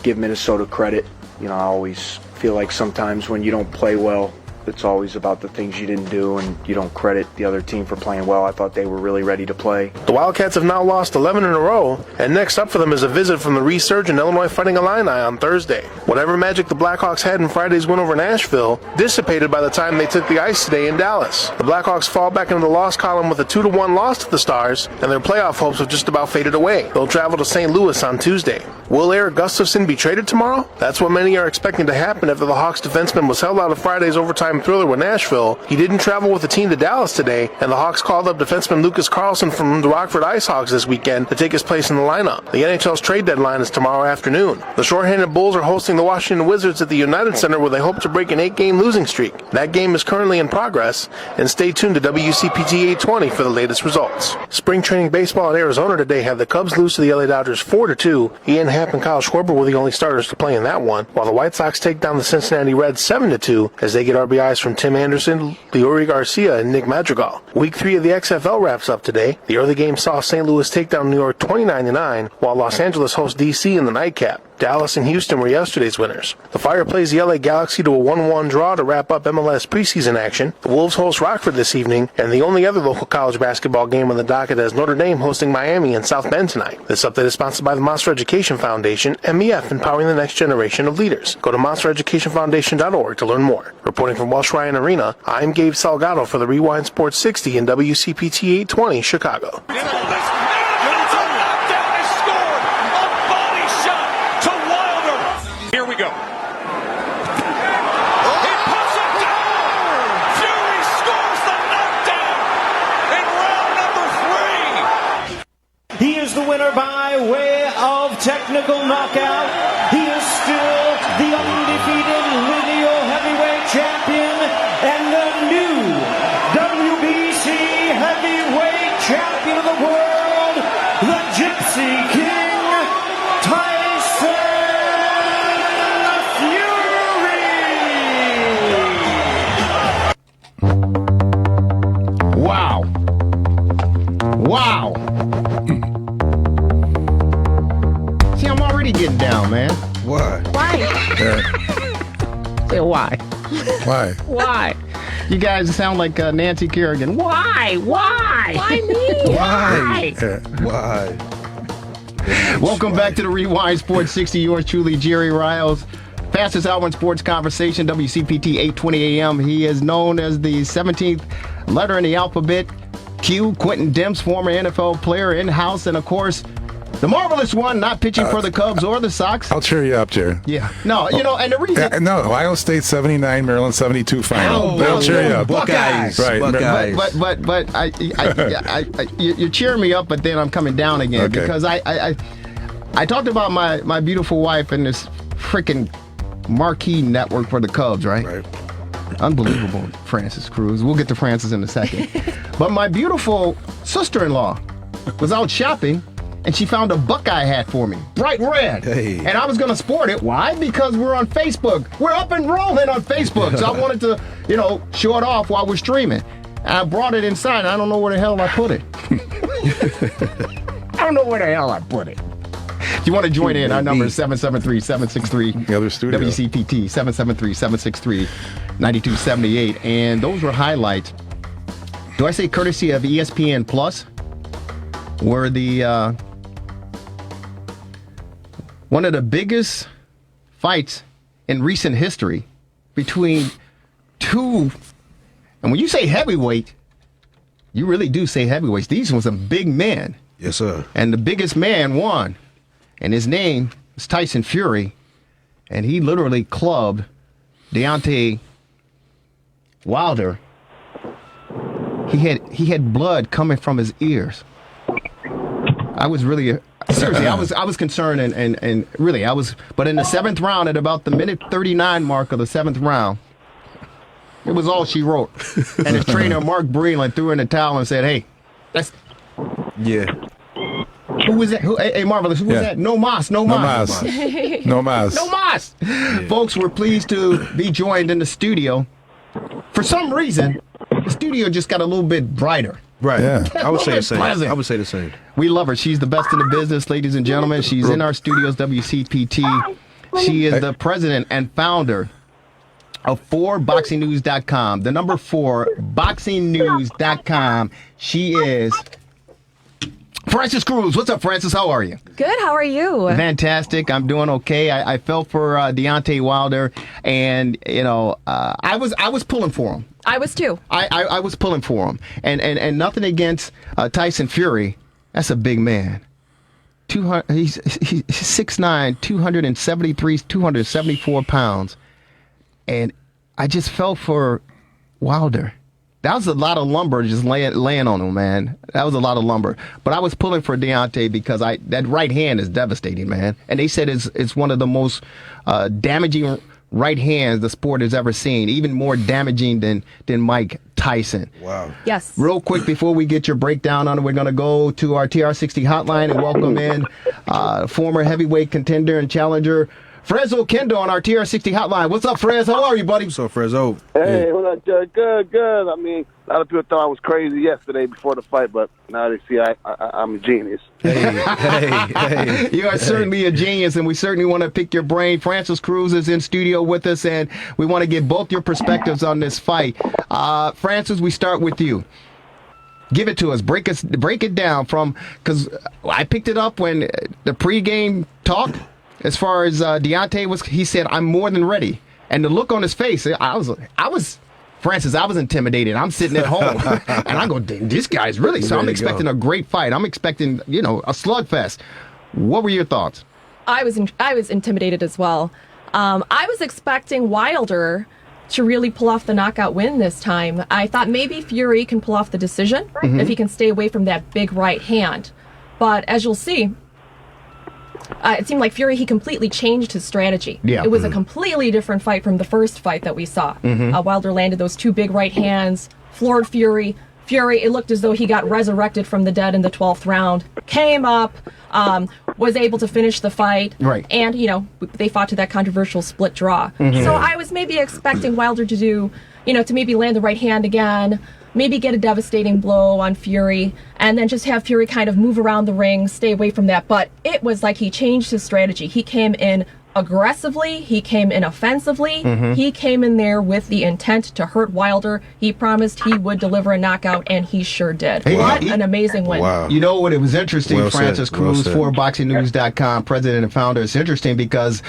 Give Minnesota credit. I always feel like sometimes when you don't play well, it's always about the things you didn't do, and you don't credit the other team for playing well. I thought they were really ready to play. The Wildcats have now lost 11 in a row, and next up for them is a visit from the resurgent Illinois Fighting Illini on Thursday. Whatever magic the Blackhawks had in Friday's win over Nashville dissipated by the time they took the ice today in Dallas. The Blackhawks fall back into the loss column with a 2-1 loss to the Stars, and their playoff hopes have just about faded away. They'll travel to St. Louis on Tuesday. Will Eric Gustafsson be traded tomorrow? That's what many are expecting to happen after the Hawks defenseman was held out of Friday's overtime thriller with Nashville. He didn't travel with the team to Dallas today, and the Hawks called up defenseman Lucas Carlson from the Rockford IceHogs this weekend to take his place in the lineup. The NHL's trade deadline is tomorrow afternoon. The shorthanded Bulls are hosting the Washington Wizards at the United Center, where they hope to break an 8-game losing streak. That game is currently in progress, and stay tuned to WCPT 820 for the latest results. Spring training baseball in Arizona today had the Cubs lose to the LA Dodgers 4-2. Ian Happ and Kyle Schwarber were the only starters to play in that one, while the White Sox take down the Cincinnati Reds 7-2 as they get RBIs from Tim Anderson, Leori Garcia, and Nick Madrigal. Week 3 of the XFL wraps up today. The early game saw St. Louis take down New York 29-9, while Los Angeles hosts DC in the nightcap. Dallas and Houston were yesterday's winners. The Fire plays the LA Galaxy to a 1-1 draw to wrap up MLS preseason action. The Wolves host Rockford this evening, and the only other local college basketball game on the docket is Notre Dame hosting Miami in South Bend tonight. This update is sponsored by the Monster Education Foundation, MEF, empowering the next generation of leaders. Go to monstereducationfoundation.org to learn more. Reporting from Welsh Ryan Arena, I'm Gabe Salgado for the Rewind Sports 60 and WCPT 820 Chicago. Here we go. He puts it down. Fury scores the knockdown in round number 3. He is the winner by way of technical knockout. He is still the undefeated lineal heavyweight champion and the new WBC heavyweight champion of the world, the Gypsy King, Tyson. Wow. See, I'm already getting down, man. Why? Say why? Why? Why? You guys sound like Nancy Kerrigan. Why? Why me? Why? Why? Welcome back to the Rewind Sports 60. Yours truly, Jerry Riles. Fastest hour in sports conversation, WCPT 820 AM. He is known as the 17th letter in the alphabet. Q, Quintin Demps, former NFL player in-house, and of course, the marvelous one, not pitching for the Cubs or the Sox. I'll cheer you up, Jerry. Yeah. No, and the reason... No, Ohio State 79, Maryland 72 final. They'll cheer you up. Buckeyes. Right. Buckeyes. But you're cheering me up, but then I'm coming down again because I talked about my beautiful wife and this freaking Marquee Network for the Cubs, right? Unbelievable, Frances Cruz. We'll get to Frances in a second. But my beautiful sister-in-law was out shopping, and she found a Buckeye hat for me, bright red. Hey. And I was going to sport it. Why? Because we're on Facebook. We're up and rolling on Facebook. So I wanted to, show it off while we're streaming. And I brought it inside. I don't know where the hell I put it. I don't know where the hell I put it. If you want to join in, our number is 773-763 the other studio. WCPT 773-763-9278. And those were highlights do I say courtesy of ESPN Plus, were the one of the biggest fights in recent history between two, and when you say heavyweight, you really do say heavyweights. These were some big men. Yes, sir. And the biggest man won, and his name is Tyson Fury, and he literally clubbed Deontay Wilder. He had blood coming from his ears. I was really seriously. I was concerned, and really I was. But in the 7th round, at about the minute 39 mark of the 7th round, it was all she wrote. And his trainer Mark Breland threw in the towel and said, "Hey, that's yeah." Who was that? Hey, Marvelous, who was that? No mas. No mas. No mas. Yeah. Folks, we're pleased to be joined in the studio. For some reason, the studio just got a little bit brighter. Right. Yeah. I would say the same. Pleasant. I would say the same. We love her. She's the best in the business, ladies and gentlemen. She's in our studios, WCPT. She is the president and founder of 4boxingnews.com. The number 4, boxingnews.com. She is Frances Cruz. What's up, Frances? How are you? Good. How are you? Fantastic. I'm doing okay. I felt for Deontay Wilder, and I was pulling for him. I was too. I was pulling for him, and nothing against Tyson Fury. That's a big man. He's 6'9", 274 pounds, and I just felt for Wilder. That was a lot of lumber just laying on him, man. That was a lot of lumber. But I was pulling for Deontay because that right hand is devastating, man. And they said it's one of the most damaging right hands the sport has ever seen, even more damaging than Mike Tyson. Wow. Yes. Real quick, before we get your breakdown on it, we're going to go to our TR60 hotline and welcome in former heavyweight contender and challenger, Frezzo Kendo on our TR60 hotline. What's up, Frez? How are you, buddy? What's up, Frezzo? Hey, what up, Judge? Good. I mean, a lot of people thought I was crazy yesterday before the fight, but now they see I'm a genius. Hey. You are certainly a genius, and we certainly want to pick your brain. Frances Cruz is in studio with us, and we want to get both your perspectives on this fight. Frances, we start with you. Give it to us. Break it down because I picked it up when the pregame talk. As far as Deontay he said, "I'm more than ready," and the look on his face, Francis, I was intimidated. I'm sitting at home, and I go, "This guy's really." So I'm expecting a great fight. I'm expecting, a slugfest. What were your thoughts? I was intimidated as well. I was expecting Wilder to really pull off the knockout win this time. I thought maybe Fury can pull off the decision if he can stay away from that big right hand. But as you'll see, it seemed like Fury, he completely changed his strategy. Yeah. It was a completely different fight from the first fight that we saw. Wilder landed those 2 big right hands, floored Fury. It looked as though he got resurrected from the dead in the 12th round, came up, was able to finish the fight. Right. And, they fought to that controversial split draw. So I was maybe expecting Wilder to do, to maybe land the right hand again, maybe get a devastating blow on Fury, and then just have Fury kind of move around the ring, stay away from that. But it was like he changed his strategy. He came in aggressively. He came in offensively. He came in there with the intent to hurt Wilder. He promised he would deliver a knockout, and he sure did. What an amazing win. Wow. You know what? It was interesting, Frances Cruz, well 4boxingnews.com, president and founder. It's interesting because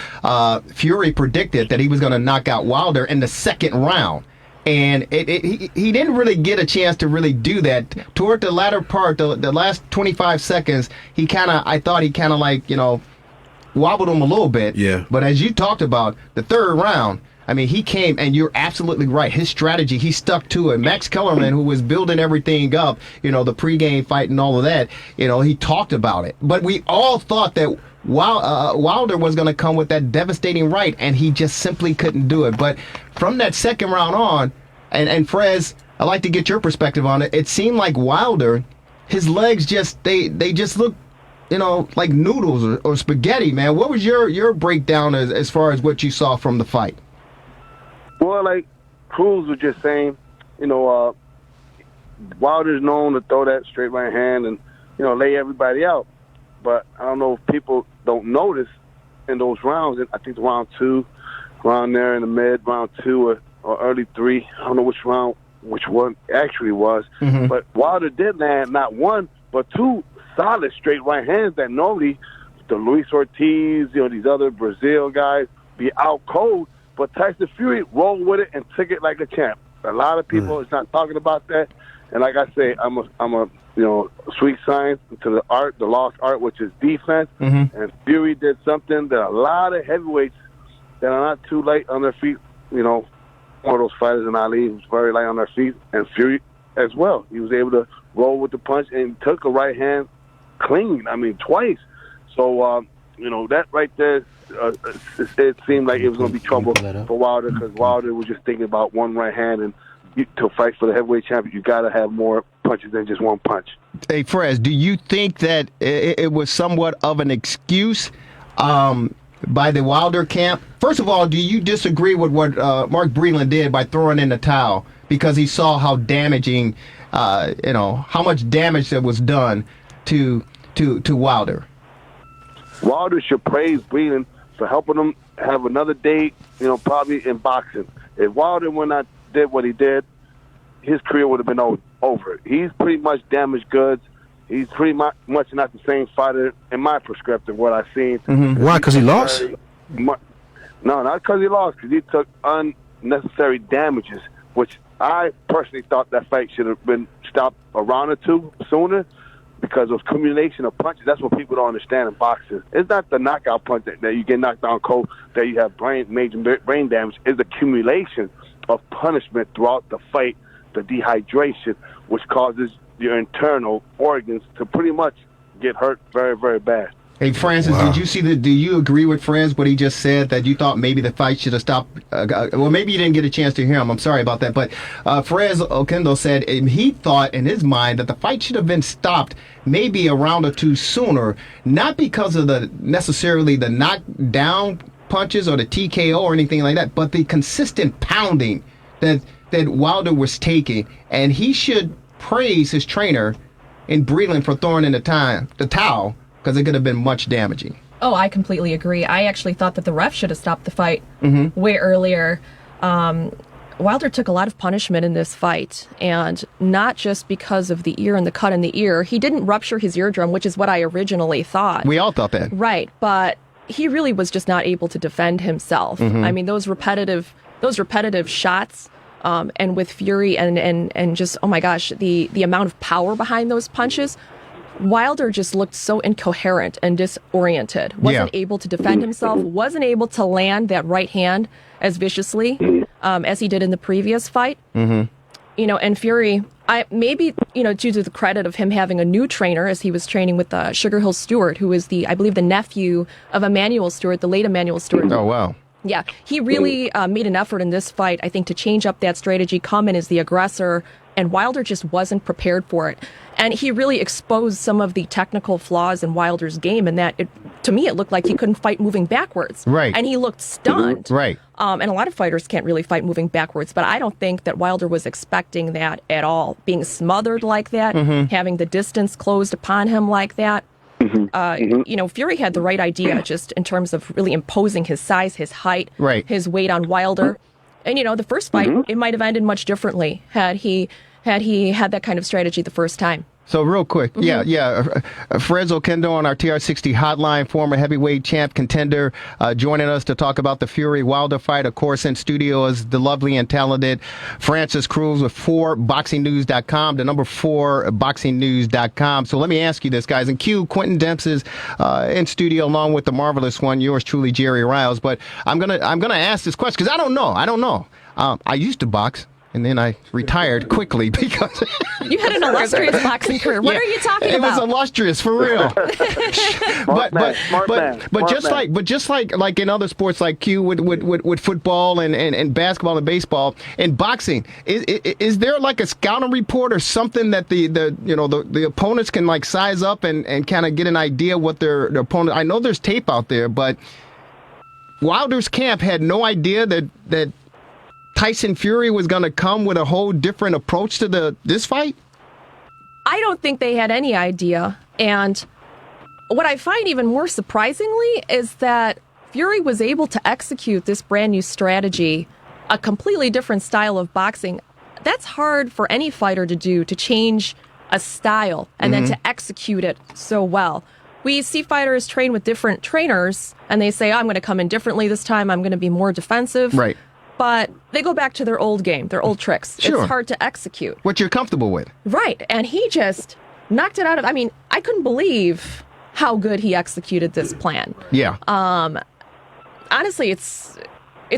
Fury predicted that he was going to knock out Wilder in the 2nd round. And he didn't really get a chance to really do that. Toward the latter part, the last 25 seconds, I thought he wobbled him a little bit. Yeah. But as you talked about, the 3rd round, I mean, he came, and you're absolutely right. His strategy, he stuck to it. Max Kellerman, who was building everything up, the pregame fight and all of that, he talked about it. But we all thought that Wilder was going to come with that devastating right, and he just simply couldn't do it. But from that 2nd round on, and Frez, I'd like to get your perspective on it. It seemed like Wilder, his legs they just looked, like noodles or spaghetti, man. What was your breakdown as far as what you saw from the fight? Well, like Cruz was just saying, Wilder's known to throw that straight right hand and, lay everybody out. But I don't know if people don't notice in those rounds. I think round 2, around there in the mid, round 2 or early 3. I don't know which round which one actually was. But Wilder did land not one, but two solid straight right hands that normally the Luis Ortiz, these other Brazil guys be out cold. But Tyson Fury rolled with it and took it like a champ. A lot of people is not talking about that. And like I say, I'm a sweet science to the lost art, which is defense. And Fury did something that a lot of heavyweights that are not too light on their feet, one of those fighters in Ali who's very light on their feet, and Fury as well. He was able to roll with the punch and took a right hand clean, twice. So, that right there, it seemed like it was going to be trouble for Wilder, because Wilder was just thinking about one right hand, and to fight for the heavyweight champion, you got to have more punches than just one punch. Hey, Frez, do you think that it was somewhat of an excuse by the Wilder camp? First of all, do you disagree with what Mark Breland did by throwing in the towel, because he saw how damaging, how much damage that was done to Wilder? Wilder should praise Breland for helping him have another day, probably in boxing. If Wilder would not did what he did, his career would have been over. He's pretty much damaged goods. He's pretty much not the same fighter in my perspective, what I've seen. Why? Because he lost? No, not because he lost, because he took unnecessary damages, which I personally thought that fight should have been stopped a round or two sooner, because of accumulation of punches. That's what people don't understand in boxing. It's not the knockout punch that you get knocked down cold, that you have major brain damage. It's the accumulation of punishment throughout the fight, the dehydration, which causes your internal organs to pretty much get hurt very, very bad. Hey, Francis, did you see do you agree with Franz what he just said, that you thought maybe the fight should have stopped? Well, maybe you didn't get a chance to hear him. I'm sorry about that. But Franz Okendo said he thought in his mind that the fight should have been stopped maybe a round or two sooner, not because of necessarily the knockdown punches or the TKO or anything like that, but the consistent pounding that Wilder was taking. And he should praise his trainer in Breland for throwing in the towel, because it could have been much damaging. Oh, I completely agree. I actually thought that the ref should have stopped the fight way earlier. Wilder took a lot of punishment in this fight, and not just because of the ear and the cut in the ear. He didn't rupture his eardrum, which is what I originally thought. We all thought that. Right, but he really was just not able to defend himself. Those repetitive shots, and with Fury and just, oh my gosh, the amount of power behind those punches, Wilder just looked so incoherent and disoriented. Wasn't able to defend himself, wasn't able to land that right hand as viciously as he did in the previous fight. And Fury, maybe due to the credit of him having a new trainer, as he was training with Sugar Hill Stewart, who is I believe the nephew of Emmanuel Stewart, the late Emmanuel Stewart. Oh, wow. Yeah, he really made an effort in this fight, I think, to change up that strategy, come in as the aggressor, and Wilder just wasn't prepared for it. And he really exposed some of the technical flaws in Wilder's game, and that, to me, it looked like he couldn't fight moving backwards. Right. And he looked stunned. Right. And a lot of fighters can't really fight moving backwards, but I don't think that Wilder was expecting that at all. Being smothered like that, having the distance closed upon him like that. Fury had the right idea, just in terms of really imposing his size, his height, his weight on Wilder. And, the first fight, it might have ended much differently had he had that kind of strategy the first time. So real quick, Frez Okendo on our TR60 hotline, former heavyweight champ contender, joining us to talk about the Fury-Wilder fight. Of course, in studio is the lovely and talented Frances Cruz with 4boxingnews.com, the number 4boxingnews.com. So let me ask you this, guys. And Quintin Demps is in studio along with the marvelous one, yours truly, Jerry Riles. But I'm gonna ask this question because I don't know. I used to box. And then I retired quickly because you had an illustrious boxing career. What are you talking about? It was illustrious for real. but just like in other sports, like with football and basketball and baseball, in boxing, is there like a scouting report or something that the opponents can like size up and kind of get an idea what their opponent? I know there's tape out there, but Wilder's camp had no idea that Tyson Fury was going to come with a whole different approach to this fight? I don't think they had any idea. And what I find even more surprisingly is that Fury was able to execute this brand new strategy, a completely different style of boxing, that's hard for any fighter to do, to change a style and then to execute it so well. We see fighters train with different trainers, and they say, I'm going to come in differently this time. I'm going to be more defensive. Right. But they go back to their old game, their old tricks. Sure. It's hard to execute. What you're comfortable with. Right. And he just knocked it out of, I couldn't believe how good he executed this plan. Yeah. Honestly, it's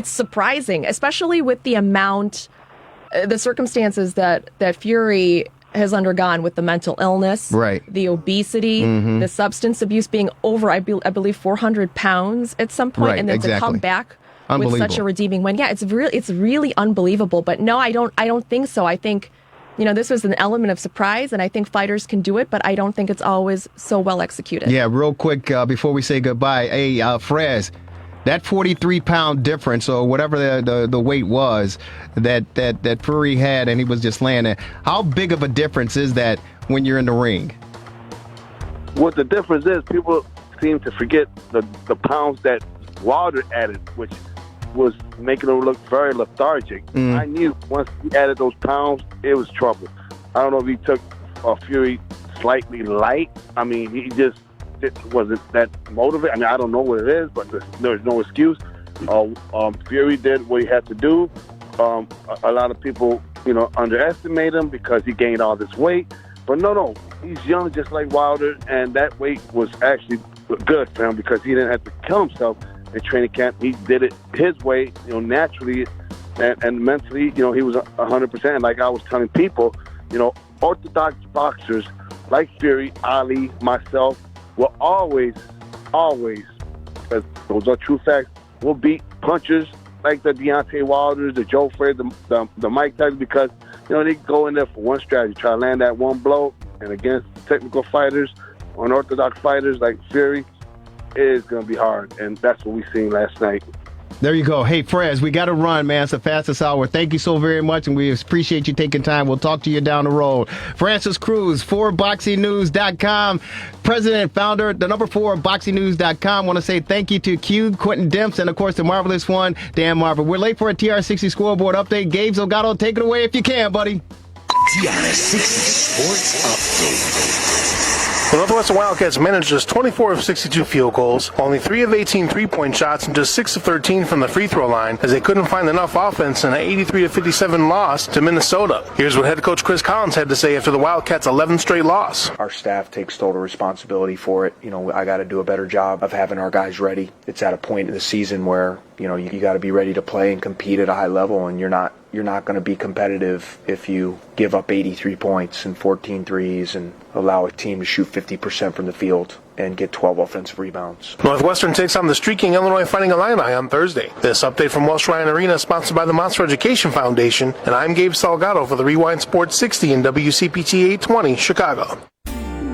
surprising, especially with the amount, the circumstances that Fury has undergone with the mental illness, right, the obesity, the substance abuse, being over, I believe, 400 pounds at some point, right, and then to come back with such a redeeming win. Yeah, it's really unbelievable. But no, I don't think so. I think, this was an element of surprise, and I think fighters can do it, but I don't think it's always so well executed. Yeah, real quick before we say goodbye, hey, Frez, that 43-pound difference, or whatever the weight was that Fury had, and he was just laying there, how big of a difference is that when you're in the ring? What the difference is, people seem to forget the pounds that Wilder added, which was making him look very lethargic. I knew once he added those pounds, it was trouble. I don't know if he took Fury slightly light. He just wasn't that motivated. I don't know what it is, but there's no excuse. Fury did what he had to do. A lot of people, underestimate him because he gained all this weight. But no, he's young just like Wilder, and that weight was actually good for him because he didn't have to kill himself in training camp. He did it his way, naturally and mentally. He was 100%. Like I was telling people, orthodox boxers like Fury, Ali, myself, will always, because those are true facts, will beat punchers like the Deontay Wilders, the Joe Frazier, the Mike Tyson, because, they go in there for one strategy, try to land that one blow, and against technical fighters, unorthodox fighters like Fury, it is going to be hard, and that's what we seen last night. There you go. Hey, Frez, we got to run, man. It's the fastest hour. Thank you so very much, and we appreciate you taking time. We'll talk to you down the road. Frances Cruz, 4boxingnews.com, President Founder, the number 4, boxingnews.com. Want to say thank you to Q, Quintin Demps, and, of course, the marvelous one, Dan Marver. We're late for a TRS60 scoreboard update. Gabe Zolgato, take it away if you can, buddy. TRS60 Sports Update. The Northwestern Wildcats managed just 24 of 62 field goals, only 3 of 18 three-point shots, and just 6 of 13 from the free throw line, as they couldn't find enough offense in an 83-57 loss to Minnesota. Here's what head coach Chris Collins had to say after the Wildcats' 11th straight loss. Our staff takes total responsibility for it. I got to do a better job of having our guys ready. It's at a point in the season where, you got to be ready to play and compete at a high level, and you're not going to be competitive if you give up 83 points and 14 threes and allow a team to shoot 50% from the field and get 12 offensive rebounds. Northwestern takes on the streaking Illinois Fighting Illini on Thursday. This update from Welsh Ryan Arena is sponsored by the Monster Education Foundation, and I'm Gabe Salgado for the Rewind Sports 60 and WCPT 820 Chicago.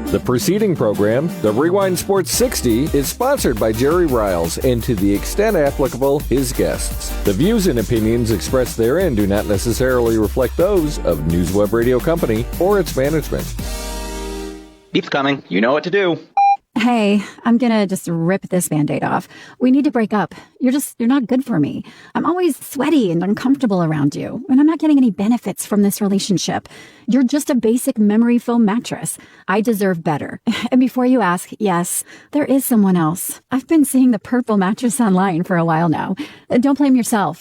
The preceding program, the Rewind Sports 60, is sponsored by Jerry Riles and, to the extent applicable, his guests. The views and opinions expressed therein do not necessarily reflect those of NewsWeb Radio Company or its management. Beep's coming. You know what to do. Hey, I'm gonna just rip this Band-Aid off. We need to break up. You're not good for me. I'm always sweaty and uncomfortable around you, and I'm not getting any benefits from this relationship. You're just a basic memory foam mattress. I deserve better. And before you ask, yes, there is someone else. I've been seeing the purple mattress online for a while now. Don't blame yourself.